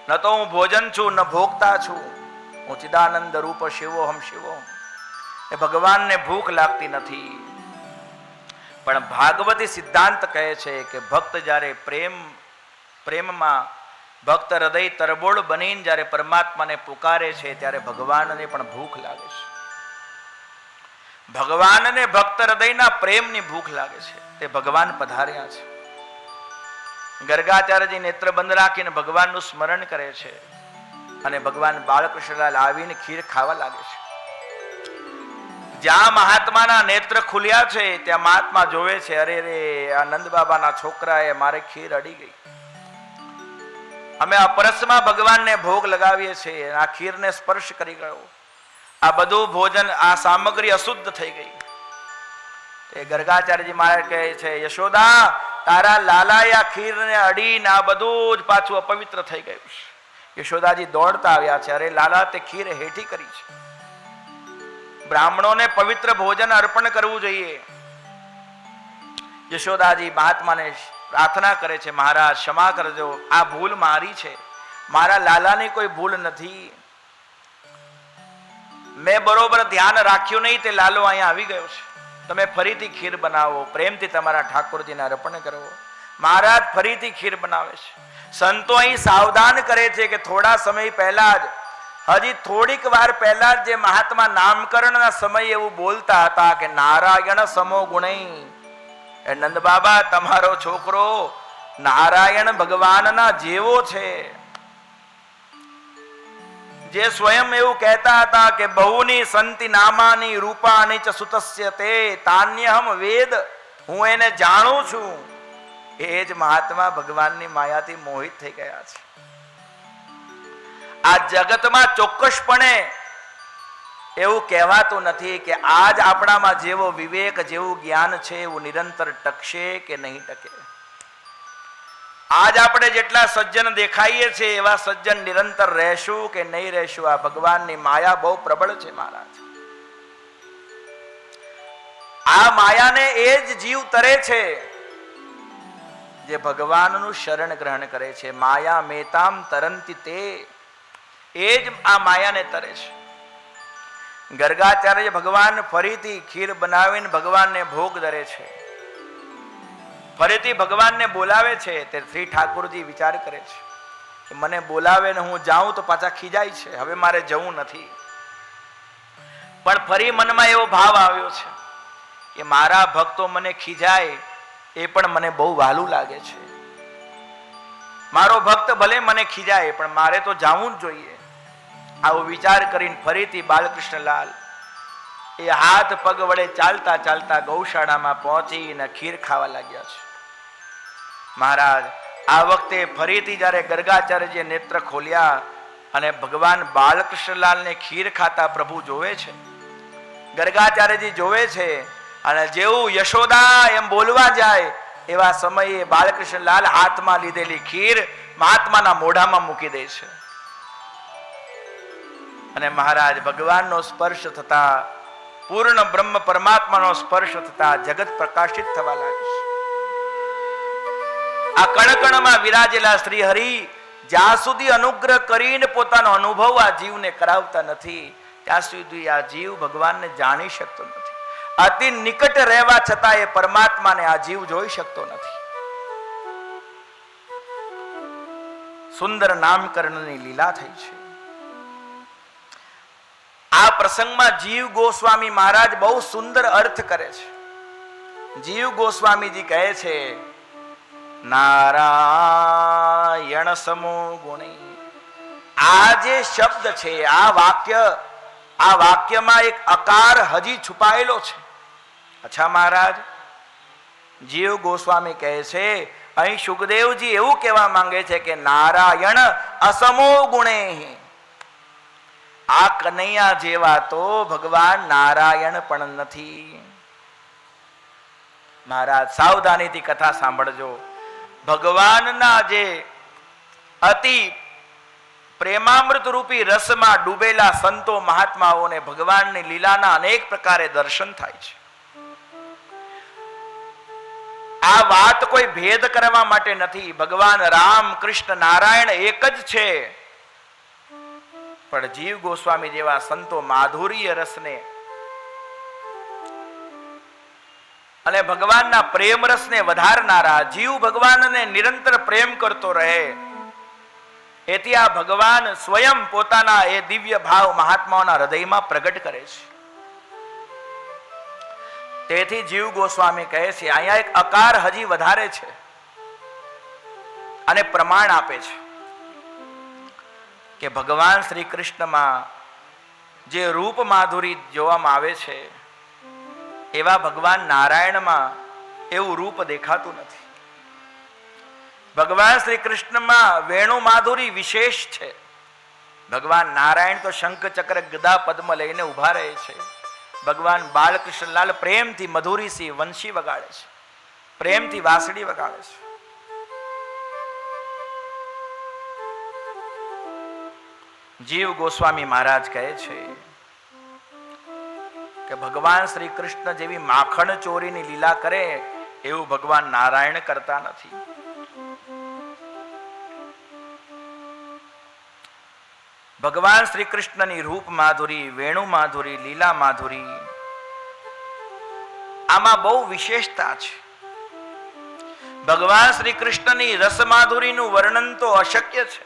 ન તો હું ભોજન છું ન ભોગતા છું, હું ચિદાનંદ રૂપ શિવોહમ શિવોહમ. એ ભગવાનને ભૂખ લાગતી નથી. પણ ભાગવતી સિદ્ધાંત કહે છે કે ભક્ત જ્યારે પ્રેમમાં ભક્ત હૃદય તરબોળ બનીને જ્યારે પરમાત્માને પુકારે છે ત્યારે ભગવાનને પણ ભૂખ લાગે છે. ભગવાનને ભક્ત હૃદયના પ્રેમની ભૂખ લાગે છે. તે ભગવાન પધાર્યા છે. ગર્ગાચાર્યજી નેત્ર બંધ રાખીને ભગવાનનું સ્મરણ કરે છે અને ભગવાન બાલકૃષ્ણલાલ આવીને ખીર ખાવા લાગે છે. જ્યાં મહાત્માના નેત્ર ખુલ્યા છે ત્યાં મહાત્મા જોવે છે, અરે રે આ નંદ બાબાના છોકરાએ મારે ખીર અડી ગઈ. અમે અપરસમાં ભગવાનને ભોગ લગાવીએ છીએ, આ ખીરને સ્પર્શ કરી ગયો, આ બધું ભોજન આ સામગ્રી અશુદ્ધ થઈ ગઈ. એ ગર્ગાચાર્યજી મહારાજ કહે છે, યશોદા તારા લાલાએ આ ખીરને અડીને આ બધું જ પાછું અપવિત્ર થઈ ગયું છે. યશોદાજી દોડતા આવ્યા છે, અરે લાલા તે ખીર હેઠી કરી છે. બ્રાહ્મણોને પવિત્ર ભોજન અર્પણ કરવું જોઈએ. યશોદાજી મહાત્માને પ્રાર્થના કરે છે, મહારાજ ક્ષમા કરજો, આ ભૂલ મારી છે, મારા લાલાની કોઈ ભૂલ નથી. મેં બરોબર ધ્યાન રાખ્યું નહીં, તે લાલો અહીંયા આવી ગયો છે. તમે ફરીથી ખીર બનાવો, પ્રેમથી તમારા ઠાકોરજીને અર્પણ કરો. મહારાજ ફરીથી ખીર બનાવે છે. સંતો અહીં સાવધાન કરે છે કે થોડા સમય પહેલા જ, હજી થોડીક વાર પહેલા જ જે મહાત્મા નામકરણના સમયે એવું બોલતા હતા કે નારાયણ સમો ગુણઈ, એ નંદ બાબા તમારો છોકરો નારાયણ ભગવાનના જેવો છે. જે સ્વયં એવું કહેતા હતા કે બહુની સંતિ નામાની રૂપાની ચ સુતસ્ય તે તાન્યહમ વેદ, હું એને જાણું છું. એ જ મહાત્મા ભગવાનની માયાથી મોહિત થઈ ગયા છે. આ જગતમાં ચોક્કસપણે એવું કહેવાતું નથી કે આજ આપણામાં જેવો વિવેક જેવું જ્ઞાન છે એવું નિરંતર ટકશે કે નહીં ટકે. આજ આપણે જેટલા સજ્જન દેખાઈએ છીએ એવા સજ્જન નિરંતર રહેશું કે નહીં રહેશું, આ ભગવાનની માયા બહુ પ્રબળ છે મહારાજ. આ માયાને એ જ જીવ તરે છે જે ભગવાનનું શરણ ગ્રહણ કરે છે. માયા મેતામ તરંતી તે, એ જ આ માયાને તરે છે. ગર્ગાચાર્ય ભગવાન ફરીથી ખીર બનાવીને ભગવાનને ભોગ ધરે છે, ફરીથી ભગવાનને બોલાવે છે. તે શ્રી ઠાકોરજી વિચાર કરે છે કે મને બોલાવે ને હું જાઉં તો પાછા ખીજાય છે, હવે મારે જવું નથી. પણ ફરી મનમાં એવો ભાવ આવ્યો છે કે મારા ભક્તો મને ખીજાય એ પણ મને બહુ વહાલું લાગે છે. મારો ભક્ત ભલે મને ખીજાય પણ મારે તો જાવું જ જોઈએ. આવો વિચાર કરીને ફરીથી બાલકૃષ્ણલાલ એ હાથ પગ વડે ચાલતા ચાલતા ગૌશાળામાં પહોંચીને ખીર ખાવા લાગ્યા છે. મહારાજ આ વખતે ફરીથી જ્યારે ગર્ગાચાર્યજીએ નેત્ર ખોલ્યા અને ભગવાન બાલકૃષ્ણલાલને ખીર ખાતા પ્રભુ જોવે છે, ગર્ગાચાર્યજી જોવે છે અને જેવું યશોદા એમ બોલવા જાય એવા સમયે બાલકૃષ્ણલાલ હાથમાં લીધેલી ખીર મહાત્માના મોઢામાં મૂકી દે છે. અને મહારાજ ભગવાનનો સ્પર્શ થતા, પૂર્ણ બ્રહ્મ પરમાત્માનો સ્પર્શ થતા જગત પ્રકાશિત થવા લાગે છે. આ કણકણમાં વિરાજેલા શ્રી હરિ જ્યાં સુધી અનુગ્રહ કરીને પોતાનો અનુભવ આ જીવને કરાવતા નથી ત્યાં સુધી આ જીવ ભગવાનને જાણી શકતો નથી. અતિ નિકટ રહેવા છતાં એ પરમાત્માને આ જીવ જોઈ શકતો નથી. સુંદર નામકરણની લીલા થઈ છે. આ પ્રસંગમાં જીવ ગોસ્વામી મહારાજ બહુ સુંદર અર્થ કરે છે. જીવ ગોસ્વામીજી કહે છે નારાયણ સમો ગુણી. આ જે શબ્દ છે, આ વાક્યમાં એક અકાર હજી છુપાયેલો છે. અચ્છા મહારાજ, જીવ ગોસ્વામી કહે છે અહીં સુખદેવજી એવું કહેવા માંગે છે કે નારાયણ અસમો ગુણે, આ કનૈયા જેવા તો ભગવાન નારાયણ પણ નથી. મહારાજ સાવધાનીથી કથા સાંભળજો. ભગવાનના જે અતિ પ્રેમામૃત રૂપી રસમાં ડૂબેલા સંતો મહાત્માઓને ભગવાનની લીલાના અનેક પ્રકારે દર્શન થાય છે. આ વાત કોઈ ભેદ કરવા માટે નથી. ભગવાન રામ કૃષ્ણ નારાયણ એક જ છે. પણ જીવ ગોસ્વામી જેવા સંતો માધુર્ય રસને અને ભગવાનના પ્રેમ રસને વધારનારા, જીવ ભગવાનને નિરંતર પ્રેમ કરતો રહે એથી આ ભગવાન સ્વયં પોતાના એ દિવ્ય ભાવ મહાત્માઓના હૃદયમાં પ્રગટ કરે છે. તેથી જીવ ગોસ્વામી કહે છે અહીંયા એક અકાર હજી વધારે છે અને પ્રમાણ આપે છે કે ભગવાન શ્રી કૃષ્ણમાં જે રૂપ માધુરી જોવામાં આવે છે એવા ભગવાન નારાયણમાં એવું રૂપ દેખાતું નથી. ભગવાન શ્રી કૃષ્ણમાં વેણુ માધુરી વિશેષ છે. ભગવાન નારાયણ તો શંખ ચક્ર ગદા પદ્મ લઈને ઉભા રહે છે. ભગવાન બાલકૃષ્ણલાલ પ્રેમથી મધુરીસી વંશી વગાડે છે, પ્રેમથી વાંસળી વગાડે છે. જીવ ગોસ્વામી મહારાજ કહે છે કે ભગવાન શ્રી કૃષ્ણ જેવી માખણ ચોરીની લીલા કરે એવું ભગવાન નારાયણ કરતા નથી. ભગવાન શ્રી કૃષ્ણની રૂપ માધુરી, વેણુ માધુરી, લીલા માધુરી, આમાં બહુ વિશેષતા છે. ભગવાન શ્રી કૃષ્ણની રસ માધુરીનું વર્ણન તો અશક્ય છે.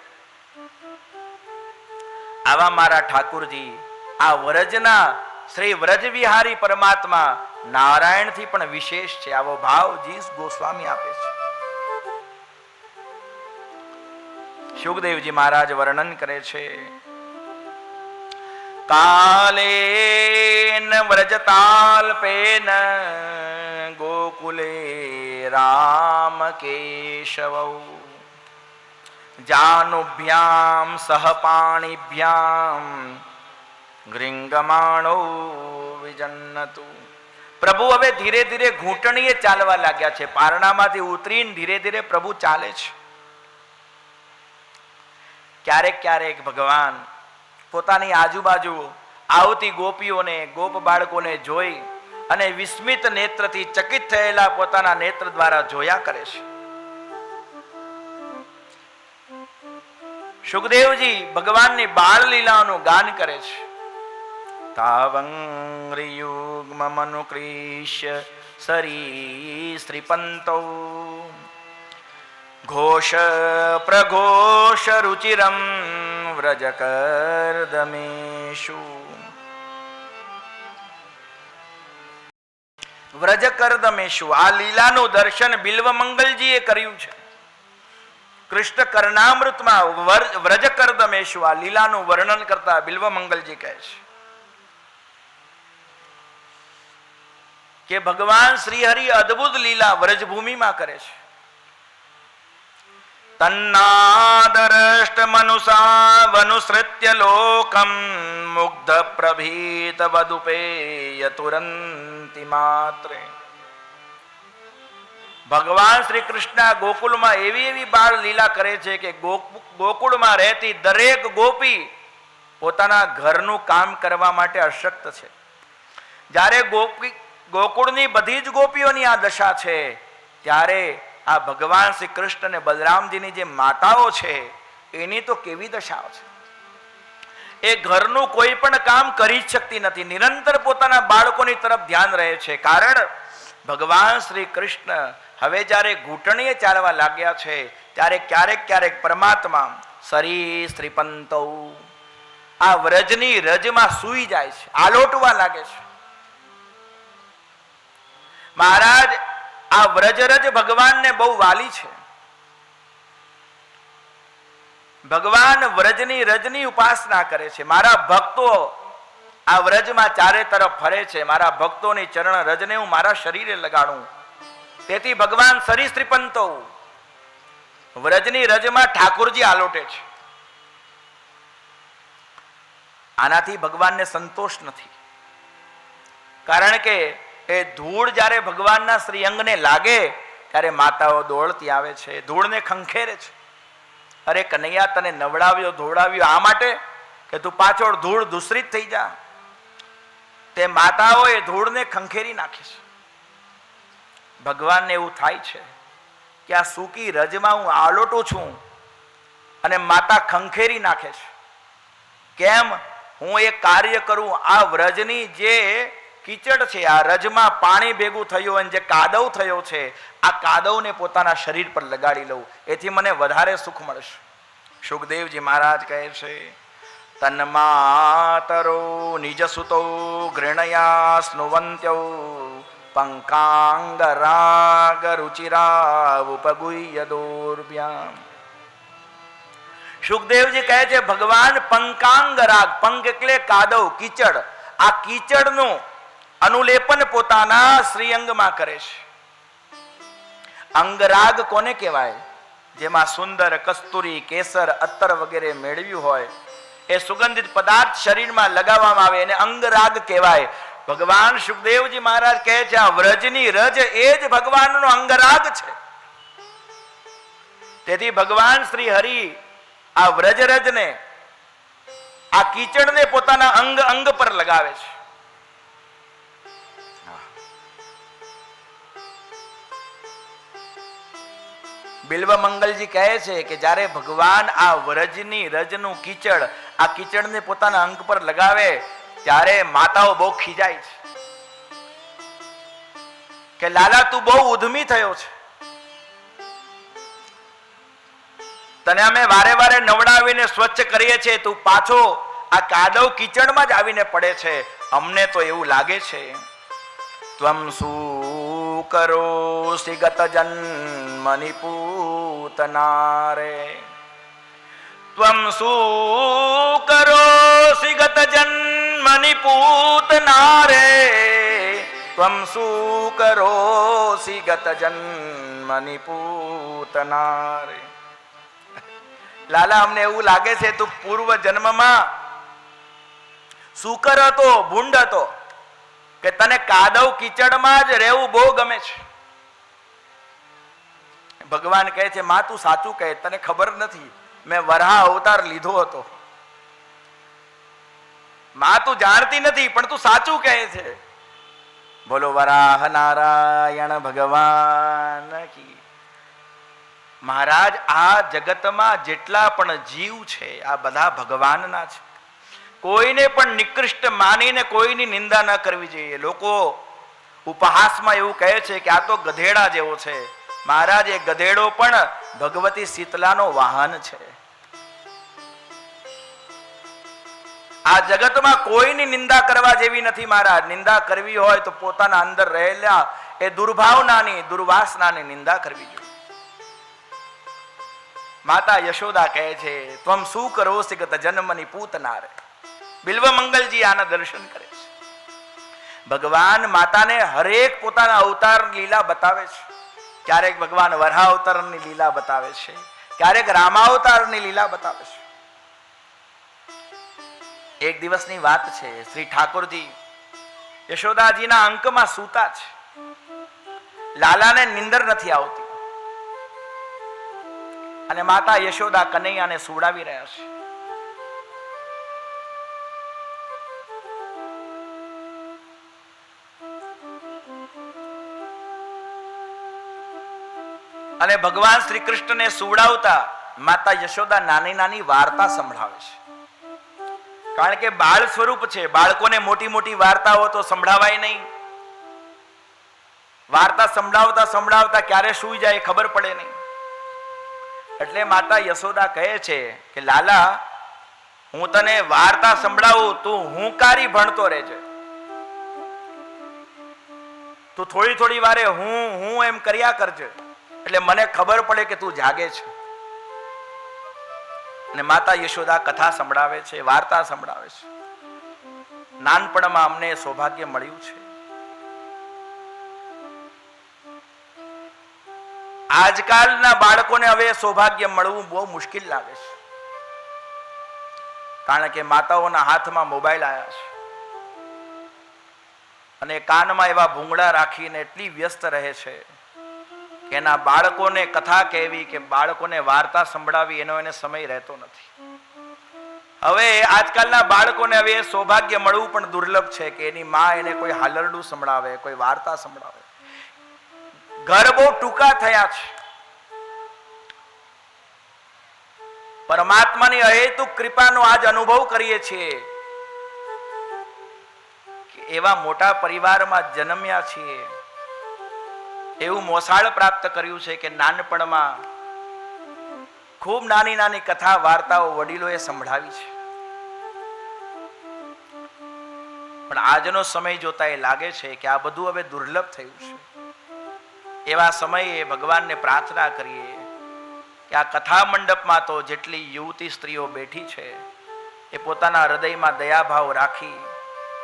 આવા મારા ઠાકુરજી આ વ્રજના શ્રી વ્રજ વિહારી પરમાત્મા નારાયણ થી પણ વિશેષ છે. આવો ભાવ જીવ ગોસ્વામી આપે છે. સુખદેવજી મહારાજ વર્ણન કરે છે કાલેન વ્રજતાલ્પેન ગોકુલે રામ કેશવૌ જાનુભ્યામ સહ પાણીભ્યામ ગ્રીંગમાણો વિજન્નતુ. પ્રભુ હવે ધીરે ધીરે ઘૂંટણીએ ચાલવા લાગ્યા છે. પારણામાંથી ઉતરીને ધીરે ધીરે પ્રભુ ચાલે છે. ક્યારેક ક્યારેક ભગવાન પોતાની આજુબાજુ આવતી ગોપીઓને, ગોપ બાળકોને જોઈ અને વિસ્મિત નેત્રથી ચકિત થયેલા પોતાના નેત્ર દ્વારા જોયા કરે છે. સુખદેવજી ભગવાનની બાળ લીલાઓનું ગાન કરે છે. તાવંગ્રિયુગ્મમનુક્રીશ્ય સરીસૃપંતો ઘોષ પ્રઘોષ રુચિરમ વ્રજકર્દમેષુ. વ્રજકર્દમેષુ, આ લીલાનું દર્શન બિલ્વમંગલજીએ કર્યું છે. કૃષ્ણ કર્ણામૃતમાં વ્રજકર્દમેષુ આ લીલાનું વર્ણન કરતા બિલ્વમંગલજી કહે છે કે ભગવાન શ્રી હરિ અદ્ભુત લીલા વ્રજભૂમિમાં કરે છે. તન્નાદરષ્ટ મનુષા વનુસૃત્ય લોકમ મુગ્ધ પ્રભીત વદુપેય તુરંતિ માત્રે. ભગવાન શ્રી કૃષ્ણ ગોકુળમાં એવી બાળ લીલા કરે છે કે ગોકુળમાં રહેતી દરેક ગોપી પોતાના ઘરનું કામ કરવા માટે અશક્ત છે. જ્યારે ગોકુળની બધી જ ગોપીઓની આ દશા છે, ત્યારે આ ભગવાન શ્રી કૃષ્ણ અને બલરામજીની જે માતાઓ છે એની તો કેવી દશા છે. એ ઘરનું કોઈ પણ કામ કરી શકતી નથી, નિરંતર પોતાના બાળકોની તરફ ધ્યાન રહે છે. કારણ ભગવાન શ્રી કૃષ્ણ હવે જ્યારે ઘૂંટણીએ ચાલવા લાગ્યા છે ત્યારે ક્યારેક ક્યારેક પરમાત્મા સરીસૃપંતો આ વ્રજની રજમાં સૂઈ જાય છે, આલોટવા લાગે છે. મહારાજ આ વ્રજરજ ભગવાનને બહુ વાલી છે. ભગવાન વ્રજની રજની ઉપાસના કરે છે. મારા ભક્તો આ વ્રજમાં ચારે તરફ ફરે છે, મારા ભક્તોની ચરણ રજને હું મારા શરીરે લગાડું. તેથી ભગવાન સરીસૃપંતો વ્રજની રજમાં ઠાકોરજી આલોટે છે. આનાથી ભગવાનને સંતોષ નથી. કારણ કે એ ધૂળ જ્યારે ભગવાનના શ્રીઅંગને લાગે ત્યારે માતાઓ દોડતી આવે છે, ધૂળને ખંખેરે છે. અરે કનૈયા, તને નવડાવ્યો ધોળાવ્યો આ માટે કે તું પાછળ ધૂળ દૂષિત થઈ જા. તે માતાઓ એ ધૂળને ખંખેરી નાખે છે. ભગવાનને એવું થાય છે કે આ સૂકી રજમાં હું આલોટું છું અને માતા ખંખેરી નાખે છે. કેમ? હું એ કાર્ય કરું, આ વ્રજની જે કીચડ છે, આ રજમાં પાણી ભેગું થયું અને જે કાદવ થયો છે, આ કાદવને પોતાના શરીર પર લગાડી લઉં, એથી મને વધારે સુખ મળશે. સુખદેવજી મહારાજ કહે છે તન્માતરો નિજસુતો ઘૃણયા સ્નુવંત્યો પંકાંગ રાગ રુચિરા ઉપગુહ્ય દોર્ભ્યામ. સુખદેવજી કહે છે ભગવાન પંકાંગ રાગ, પંક એટલે કાદવ, કીચડ, આ કીચડનું અનુલેપન પોતાના શ્રીઅંગમાં કરે છે. અંગરાગ કોને કહેવાય? જેમાં સુંદર કસ્તુરી, કેસર, અત્તર વગેરે મેળવ્યું હોય એ સુગંધિત પદાર્થ શરીરમાં લગાવવામાં આવે એને અંગરાગ કહેવાય. ભગવાન સુખદેવજી મહારાજ કહે છે આ વ્રજની રજ એ જ ભગવાનનો અંગરાગ છે. તેથી ભગવાન શ્રી હરિ આ વ્રજરજને, આ કીચડને પોતાના અંગ અંગ પર લગાવે છે. બિલ્વમંગલજી કહે છે કે જ્યારે ભગવાન આ વ્રજની રજનું કીચડ, આ કીચડને પોતાના અંગ પર લગાવે ત્યારે માતાઓ બહુ ખીજાય છે કે લાલા તું બહુ ઉદ્ધમી થયો છે, તને અમે વારે વારે નવડાવીને સ્વચ્છ કરીએ છીએ, તું પાછો આ કાદવ કીચડમાં જ આવીને પડે છે. અમને તો એવું લાગે છે ત્વમ શું કરો સિગત જન્મનિ પૂતનારે, ત્વમ શું કરો સિગત જન્મનિ પૂતનારે, ત્વમ શું કરો સિગત જન્મનિ પૂતનારે. લાલા અમને એવું લાગે છે તું પૂર્વ જન્મમાં સુકર હતો, ભૂંડ હતો, કે તને કાદવ કીચડમાં જ રહેવું બહુ ગમે છે. ભગવાન કહે છે માં તું સાચું કહે, તને ખબર નથી મેં વરાહ અવતાર લીધો હતો. માં તું જાણતી નથી પણ તું સાચું કહે છે. બોલો વરાહ નારાયણ ભગવાન કી. મહારાજ, આ જગતમાં જેટલા પણ જીવ છે આ બધા ભગવાનના છે. કોઈને પણ નિકૃષ્ટ માનીને કોઈની નિંદા ન કરવી જોઈએ. લોકો ઉપહાસમાં એવું કહે છે કે આ તો ગધેડા જેવો છે. મહારાજ, એ ગધેડો પણ ભગવતી શીતલાનો વાહન છે. આ જગતમાં કોઈની નિંદા કરવા જેવી નથી મહારાજ. નિંદા કરવી હોય તો પોતાના અંદર રહેલા એ દુર્ભાવનાની, દુર્વાસનાની નિંદા કરવી જોઈએ. માતા યશોદા કહે છે, ત્વમ શું કરો સિગત જન્મની પૂતનાર. બિલ્વ મંગલજી આના દર્શન કરે છે. ભગવાન માતાને હરેક પોતાના અવતાર લીલા બતાવે છે. ક્યારેક ભગવાન વરાહ અવતારની લીલા બતાવે છે, ક્યારેક રામાવતારની લીલા બતાવે છે. એક દિવસની વાત છે, શ્રી ઠાકોરજી યશોદાજીના અંકમાં સૂતા છે. લાલાને નિંદર નથી આવતી અને માતા યશોદા કનૈયાને સુવડાવી રહ્યા છે. અને ભગવાન શ્રી કૃષ્ણને સુવડાવતા માતા યશોદા નાની નાની વાર્તા સંભળાવે છે. કારણ કે બાળ સ્વરૂપ છે, બાળકોને મોટી મોટી વાર્તાઓ તો સંભળાવાય નહીં. વાર્તા સંભળાવતા સંભળાવતા ક્યારે સૂઈ જાય ખબર પડે નહીં. એટલે માતા યશોદા કહે છે કે લાલા, હું તને વાર્તા સંભળાવું, તું હુંકારી ભણતો રહેજે. તું થોડી થોડી વારે હું એમ કર્યા કરજે, એટલે મને ખબર પડે કે તું જાગે છે. અને માતા યશોદા કથા સંભળાવે છે, વાર્તા સંભળાવે છે. નાનપણમાં અમને સૌભાગ્ય મળ્યું છે. આજકાલના બાળકોને હવે સૌભાગ્ય મળવું બહુ મુશ્કેલ લાગે છે. કારણ કે માતાઓના હાથમાં મોબાઈલ આવ્યા છે અને કાનમાં એવા ભૂંગળા રાખીને એટલી વ્યસ્ત રહે છે કે એના બાળકોને કથા કહેવી કે બાળકોને વાર્તા સંભળાવી એનો એને સમય રહેતો નથી. હવે આજકાલના બાળકોને હવે સૌભાગ્ય મળવું પણ દુર્લભ છે કે એની માં એને કોઈ હાલરડું સંભળાવે, કોઈ વાર્તા સંભળાવે. ઘર બહુ ટૂંકા થયા છે. પરમાત્માની અહેતુક કૃપાનો આજ અનુભવ કરીએ છીએ કે એવા મોટા પરિવારમાં જન્મ્યા છીએ. એવું મોસાળ પ્રાપ્ત કર્યું છે કે નાનપણમાં ખૂબ નાની નાની કથા વાર્તાઓ વડીલોએ સંભળાવી છે. પણ આજનો સમય જોતા એ લાગે છે કે આ બધું હવે દુર્લભ થયું છે. એવા સમયે ભગવાનને પ્રાર્થના કરીએ કે આ કથા મંડપમાં તો જેટલી યુવતી સ્ત્રીઓ બેઠી છે એ પોતાના હૃદયમાં દયાભાવ રાખી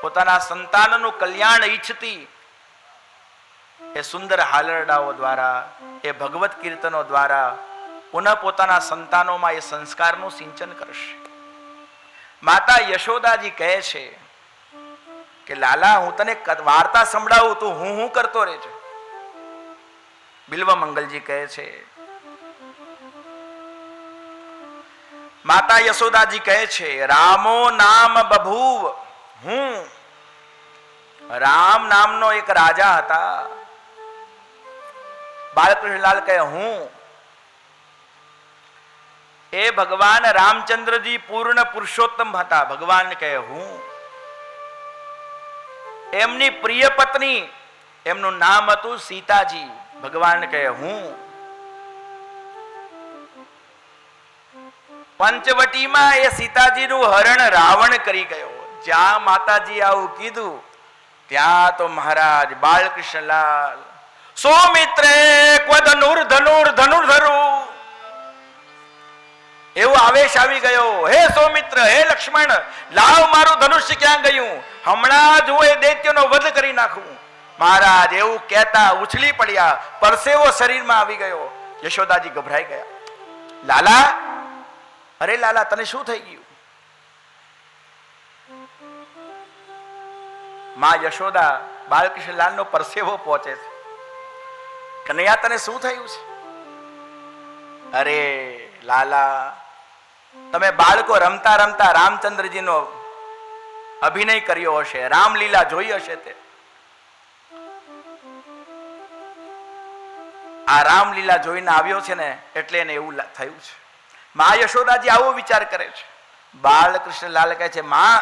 પોતાના સંતાનનું કલ્યાણ ઈચ્છતી એ સુંદર હાલરડાઓ દ્વારા, એ ભગવત કીર્તનો દ્વારા પુનઃ પોતાના સંતાનોમાં એ સંસ્કારનું સિંચન કરશે. માતા યશોદાજી કહે છે કે લાલા, હું તને વાર્તા સંભળાવું, તું હું કરતો રહેજે. બિલ્વ મંગલજી કહે છે, માતા યશોદાજી કહે છે, રામો નામ બભૂવ. રામ નામનો એક રાજા હતા. બાલકૃષ્ણલાલ કહે હું. એ ભગવાન રામચંદ્રજી પૂર્ણ પુરુષોત્તમ હતા. ભગવાન કહે હું. એમની પ્રિય પત્ની, એમનું નામ હતું સીતાજી. ભગવાન કહે હું. પંચવટીમાં એ સીતાજીનું હરણ રાવણ કરી ગયો. જ્યાં માતાજી આવું કીધું ત્યાં તો મહારાજ બાલકૃષ્ણલાલ સૌમિત્રે ક્વધનુર ધનુર ધનુર્ધરુ, એવો આવેશ આવી ગયો. હે સૌમિત્ર, હે લક્ષ્મણ, લાવ મારું ધનુષ્ય ક્યાં ગયું? હમણાં જ હું એ દૈત્યનો વધ કરી નાખું. મહારાજ એવું કહેતા ઉછળી પડ્યા. પરસેવો શરીરમાં આવી ગયો. યશોદાજી ગભરાઈ ગયા. લાલા, અરે લાલા, તને શું થઈ ગયું? માં યશોદા બાલકૃષ્ણલાલનો પરસેવો પહોંચે છે. કનૈયા, તને શું થયું છે? અરે લાલા, તમે બાળકો રમતા રમતા રામચંદ્રજીનો અભિનય કર્યો હશે, રામલીલા જોઈ હશે. તે આ રામલીલા જોઈને આવ્યો છે ને એટલે એને એવું થયું છે. મા યશોદાજી આવો વિચાર કરે છે. બાલકૃષ્ણલાલ કહે છે, માં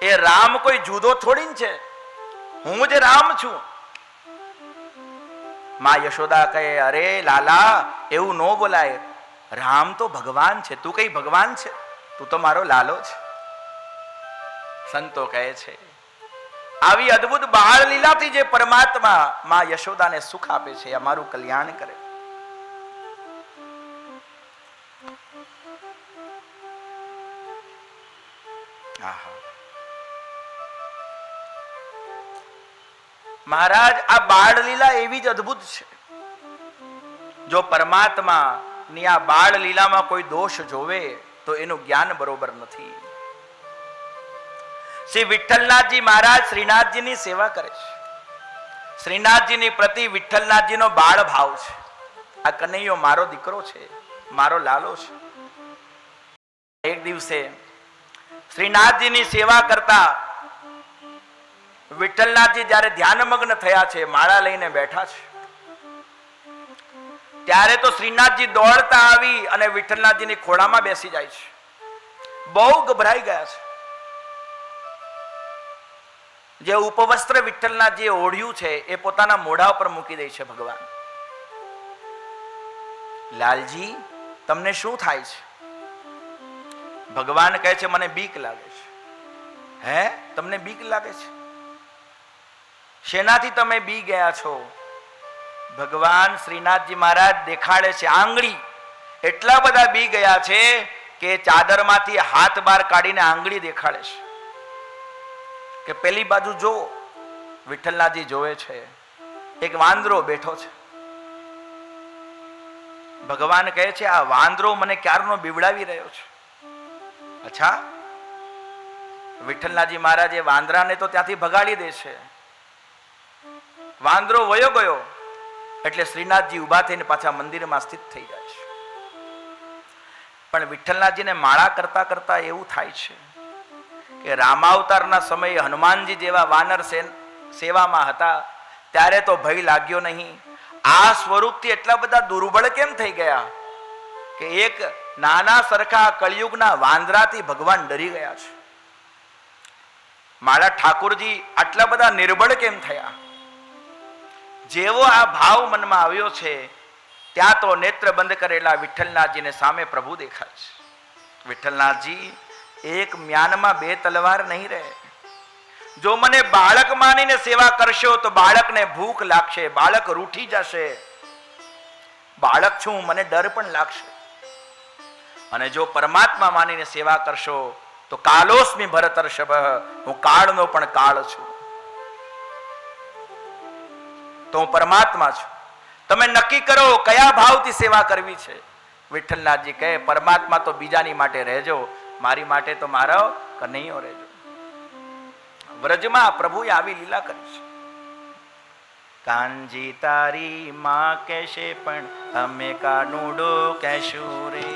એ રામ કોઈ જુદો થોડી છે, હું જ રામ છું. માં યશોદા કહે, અરે લાલા એવું ન બોલાય, રામ તો ભગવાન છે, તું કઈ ભગવાન છે? તું તો મારો લાલો છે. સંતો કહે છે આવી અદ્ભુત બાળ લીલાથી જે પરમાત્મા માં યશોદાને સુખ આપે છે, અમારું કલ્યાણ કરે. મહારાજ આ બાળ લીલા એવી જ અદ્ભુત છે. જો પરમાત્મા ની આ બાળ લીલામાં કોઈ દોષ જોવે તો એનું જ્ઞાન બરોબર નથી. શ્રી વિઠ્ઠલનાથજી મહારાજ શ્રીનાથજીની સેવા કરે છે. શ્રીનાથજીની પ્રતિ વિઠ્ઠલનાથજીનો બાળ ભાવ છે. આ કનૈયો મારો દીકરો છે, મારો લાલો છે. એક દિવસે શ્રીનાથજીની સેવા કરતા વિઠ્ઠલનાથજી જ્યારે ધ્યાનમગ્ન થયા છે, માળા લઈને બેઠા છે, ત્યારે તો શ્રીનાથજી દોડતા આવી અને વિઠ્ઠલનાથજીની ખોળામાં બેસી જાય છે. બહુ ગભરાઈ ગયા છે. જે ઉપવસ્ત્ર વિઠ્ઠલનાથજીએ ઓઢ્યું છે એ પોતાના મોઢા ઉપર મૂકી દે છે. ભગવાન, લાલજી તમને શું થાય છે? ભગવાન કહે છે, મને બીક લાગે છે. હે, તમને બીક લાગે છે? શેનાથી તમે બી ગયા છો? ભગવાન શ્રીનાથજી મહારાજ દેખાડે છે આંગળી. એટલા બધા બી ગયા છે કે ચાદરમાંથી હાથ બહાર કાઢીને આંગળી દેખાડે છે કે પેલી બાજુ જો. વિઠ્ઠલનાથજી જોવે છે, એક વાંદરો બેઠો છે. ભગવાન કહે છે, આ વાંદરો મને ક્યારનો બીવડાવી રહ્યો છે. અચ્છા, વિઠ્ઠલનાથજી મહારાજ એ વાંદરાને તો ત્યાંથી ભગાડી દે છે. વાંદરો વયો ગયો એટલે શ્રીનાથજી ઉભા થઈને પાછા મંદિરમાં સ્થિત થઈ જાય છે. પણ વિઠ્ઠલનાથજીને માળા કરતા કરતા એવું થાય છે કે રામાવતારના સમયે હનુમાનજી જેવા વાનર સેવામાં હતા ત્યારે તો ભય લાગ્યો નહીં. આ સ્વરૂપથી એટલા બધા દુર્બળ કેમ થઈ ગયા કે એક નાના સરખા કળિયુગના વાંદરાથી ભગવાન ડરી ગયા છે. મારા ઠાકોરજી આટલા બધા નિર્બળ કેમ થયા? જેવો આ ભાવ મનમાં આવ્યો છે ત્યાં તો નેત્ર બંધ કરેલા વિઠ્ઠલનાથજીને સામે પ્રભુ દેખાય છે. વિઠ્ઠલનાથજી, એક મ્યાનમાં બે તલવાર નહીં રહે. જો મને બાળક માનીને સેવા કરશો તો બાળકને ભૂખ લાગશે, બાળક રૂઠી જશે. બાળક છું, મને ડર પણ લાગશે. અને જો પરમાત્મા માનીને સેવા કરશો તો કાલોસ્મિ ભરતર્ષભ, હું કાળનો પણ કાળ છું. તો હું પરમાત્મા છું. તમે નક્કી કરો કયા ભાવથી સેવા કરવી છે. વિઠ્ઠલનાથજી કહે, પરમાત્મા તો બીજાની માટે રહેજો, મારી માટે તો મારો કનૈયો રહેજો. વ્રજમાં પ્રભુએ આવી લીલા કરી છે. કાનજી તારી માં કહેશે પણ અમે કાનુડો કહેશું રે.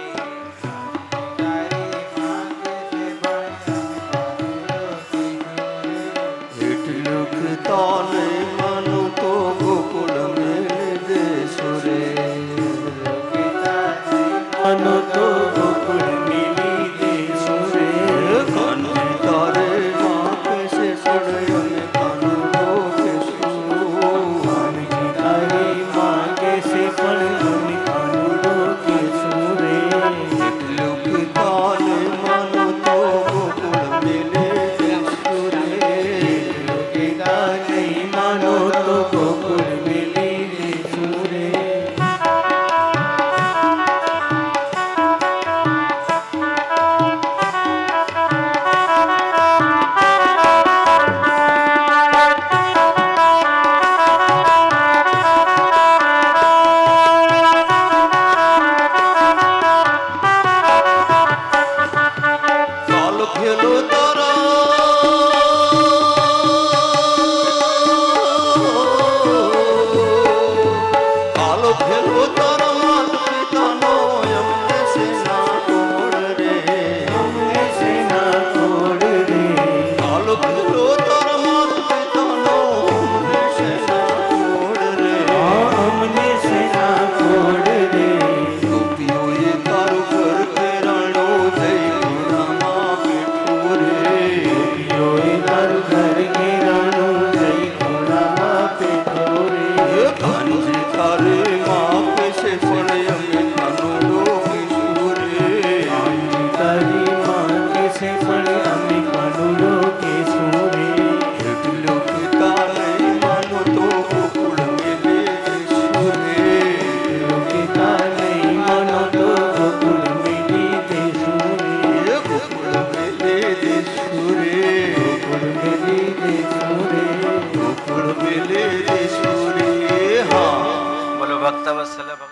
વત્સલ ભગવાન.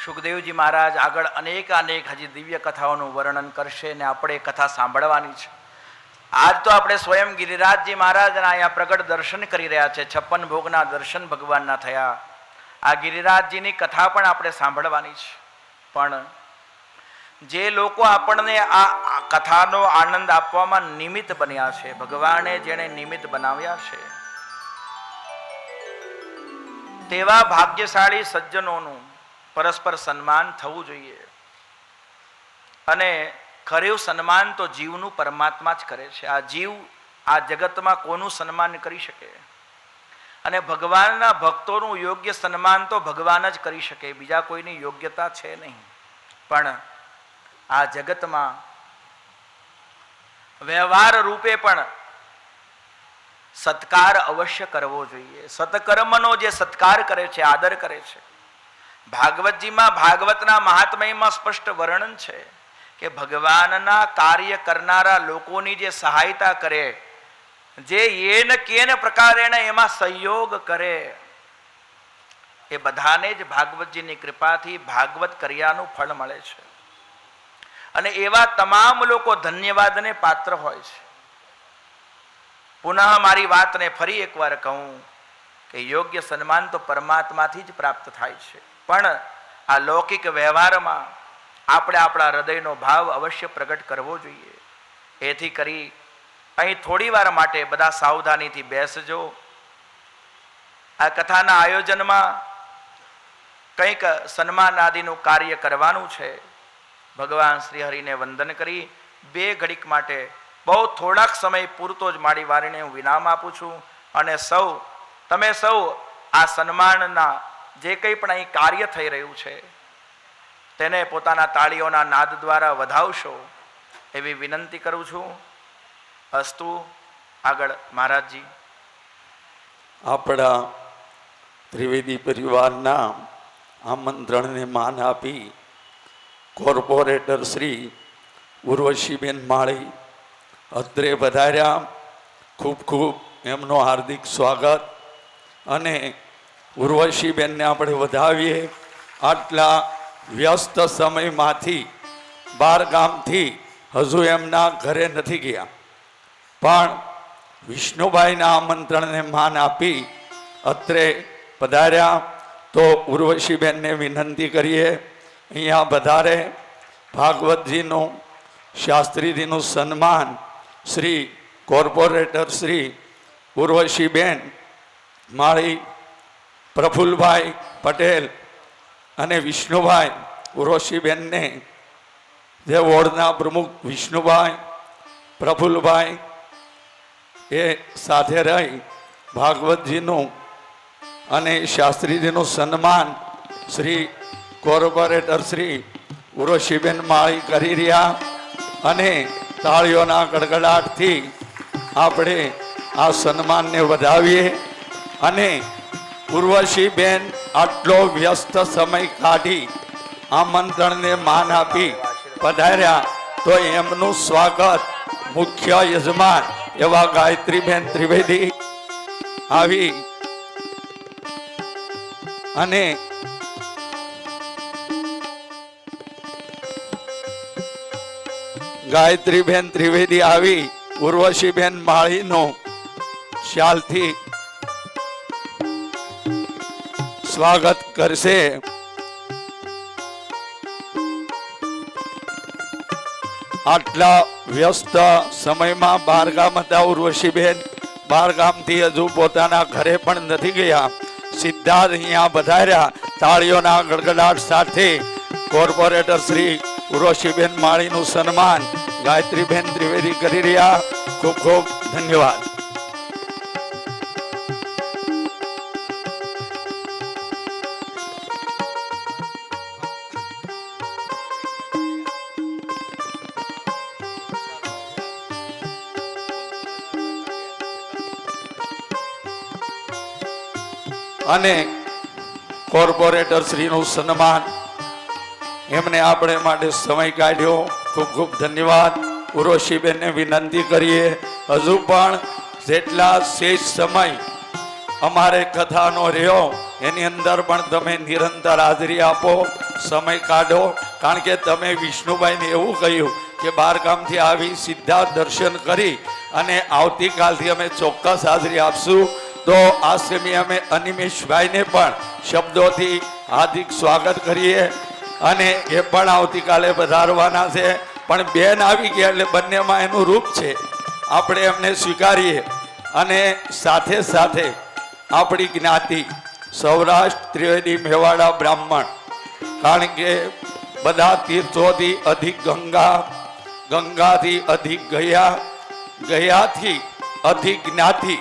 સુખદેવજી મહારાજ આગળ અનેક હજી દિવ્ય કથાઓનું વર્ણન કરશે ને આપણે કથા સાંભળવાની છે. આજ તો આપણે સ્વયં ગિરિરાજજી મહારાજના અહીંયા પ્રગટ દર્શન કરી રહ્યા છે. 56 ભોગના દર્શન ભગવાનના થયા. આ ગિરિરાજજીની કથા પણ આપણે સાંભળવાની છે. પણ જે લોકો આપણને આ કથાનો આનંદ આપવામાં નિમિત્ત બન્યા છે, ભગવાને જેને નિમિત્ત બનાવ્યા છે, તેવા ભાગ્યશાળી સજ્જનોનું પરસ્પર સન્માન થવું જોઈએ. અને ખરેવું સન્માન તો જીવનું પરમાત્મા જ કરે છે. આ જીવ આ જગતમાં કોનું સન્માન કરી શકે? અને ભગવાનના ભક્તોનું યોગ્ય સન્માન તો ભગવાન જ કરી શકે, બીજા કોઈની યોગ્યતા છે નહીં. પણ આ જગતમાં વ્યવહાર રૂપે પણ સત્કાર અવશ્ય કરવો જોઈએ. સત્કર્મનો જે સત્કાર કરે છે, આદર કરે છે. ભાગવતજીમાં ભાગવતના મહાત્મ્યમાં સ્પષ્ટ વર્ણન છે કે ભગવાનના કાર્ય કરનારા લોકોની જે સહાયતા કરે, જે યેન કેન પ્રકારેણ એમાં સહયોગ કરે, એ બધાને જ ભાગવતજીની કૃપાથી ભાગવત કર્યાનું ફળ મળે છે. અને એવા તમામ લોકો ધન્યવાદને પાત્ર હોય છે. પુનઃ મારી વાતને ફરી એકવાર કહું કે યોગ્ય સન્માન તો પરમાત્માથી જ પ્રાપ્ત થાય છે. પણ આ લૌકિક વ્યવહારમાં આપણે આપણા હૃદયનો ભાવ અવશ્ય પ્રગટ કરવો જોઈએ. એથી કરી અહીં થોડી વાર માટે બધા સાવધાનીથી બેસજો. આ કથાના આયોજનમાં કંઈક સન્માન આદિનું કાર્ય કરવાનું છે. ભગવાન શ્રી હરિને વંદન કરી 2 ઘડીક માટે બહુ થોડાક સમય પૂરતો જ મારી વાણીને હું વિરામ આપું છું. અને તમે સૌ આ સન્માનના જે કંઈ પણ અહીં કાર્ય થઈ રહ્યું છે તેને પોતાના તાળીઓના નાદ દ્વારા વધાવશો એવી વિનંતી કરું છું. અસ્તુ. આગળ મહારાજજી. આપણા ત્રિવેદી પરિવારના આમંત્રણને માન આપી કોર્પોરેટર શ્રી ઉર્વશીબેન માળી અત્રે વધાર્યા. ખૂબ ખૂબ એમનો હાર્દિક સ્વાગત. અને ઉર્વશીબેનને આપણે વધાવીએ. આટલા વ્યસ્ત સમયમાંથી 12 ગામથી હજુ એમના ઘરે નથી ગયા, પણ વિષ્ણુભાઈના આમંત્રણને માન આપી અત્રે પધાર્યા. તો ઉર્વશીબેનને વિનંતી કરીએ અહીંયા વધારે. ભાગવતજીનું શાસ્ત્રીજીનું સન્માન શ્રી કોર્પોરેટર શ્રી ઉર્વશીબેન માળી, પ્રફુલભાઈ પટેલ અને વિષ્ણુભાઈ, ઉર્વશીબેનને જે વોર્ડના પ્રમુખ વિષ્ણુભાઈ, પ્રફુલભાઈ એ સાથે રહી ભાગવતજીનું અને શાસ્ત્રીજીનું સન્માન શ્રી કોર્પોરેટર શ્રી ઉર્વશીબેન માળી કરી રહ્યા. અને તાળીઓના ગડગડાટથી આપણે આ સન્માનને વધાવીએ. અને ઉર્વશીબેન આટલો વ્યસ્ત સમય કાઢી આમંત્રણને માન આપી પધાર્યા, તો એમનું સ્વાગત મુખ્ય યજમાન એવા ગાયત્રીબેન ત્રિવેદી આવી અને ગાયત્રીબેન ત્રિવેદી આવી ઉર્વશીબેન માળીનો શાલથી સ્વાગત કરશે. આટલા વ્યસ્ત સમયમાં 12 ગામ હતા ઉર્વશીબેન. 12 ગામથી હજુ પોતાના ઘરે પણ નથી ગયા, સીધા જ અહીંયા પધાર્યા. તાળીઓના ગડગડાટ સાથે કોર્પોરેટર શ્રી ઉર્વશીબેન માળીનું સન્માન ગાયત્રીબેન ત્રિવેદી કરી રહ્યા. ખૂબ ખૂબ ધન્યવાદ. અને કોર્પોરેટર શ્રીનું સન્માન, એમને આપણે માટે સમય કાઢ્યો. ખૂબ ખૂબ ધન્યવાદ. ઉર્વશીબેનને વિનંતી કરીએ હજુ પણ જેટલા શેષ સમય અમારે કથાનો રહ્યો એની અંદર પણ તમે નિરંતર હાજરી આપો, સમય કાઢો. કારણ કે તમે વિષ્ણુભાઈને એવું કહ્યું કે બાર ગામથી આવી સીધા દર્શન કરી અને આવતીકાલથી અમે ચોક્કસ હાજરી આપશું. તો આશ્રમી અમે અનિમેશભાઈને પણ શબ્દોથી હાર્દિક સ્વાગત કરીએ અને એ પણ આવતીકાલે પધારવાના છે. પણ બેન આવી ગયા એટલે બંનેમાં એનું રૂપ છે, આપણે એમને સ્વીકારીએ. અને સાથે સાથે આપણી જ્ઞાતિ સૌરાષ્ટ્ર ત્રિવેદી મેવાડા બ્રાહ્મણ, કારણ કે બધા તીર્થોથી અધિક ગંગા, ગંગાથી અધિક ગયા, ગયાથી અધિક જ્ઞાતિ,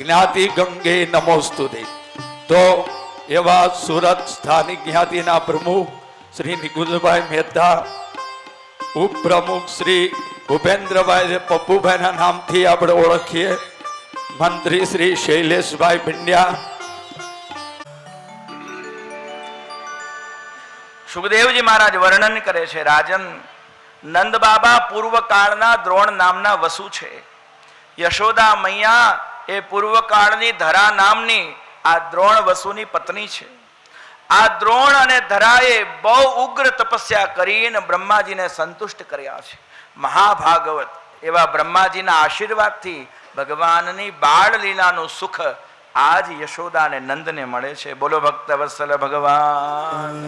જ્ઞાતિ ગંગે નમોસ્તુતે. તો એવા સુરત સ્થાનિક જ્ઞાતિના પ્રમુખ શ્રી નિકુંજભાઈ મહેતા, ઉપપ્રમુખ શ્રી ભૂપેન્દ્રભાઈ પપ્પુભાઈના નામથી આપણે ઓળખીએ, મંત્રી શ્રી શૈલેષભાઈ પંડ્યા. સુખદેવજી મહારાજ વર્ણન કરે છે, રાજન નંદ બાબા પૂર્વકાળના દ્રોણ નામના વસુ છે. યશોદા મૈયા એ પૂર્વકાળની ધરા નામની આ દ્રોણ વસુની પત્ની છે. આ દ્રોણ અને ધરાએ બહુ ઉગ્ર તપસ્યા કરીને બ્રહ્માજીને સંતુષ્ટ કર્યા છે. મહાભાગવત એવા બ્રહ્માજીના આશીર્વાદથી ભગવાનની બાળ લીલાનું સુખ આજ યશોદા અને નંદને મળે છે. બોલો ભક્ત વત્સલ ભગવાન.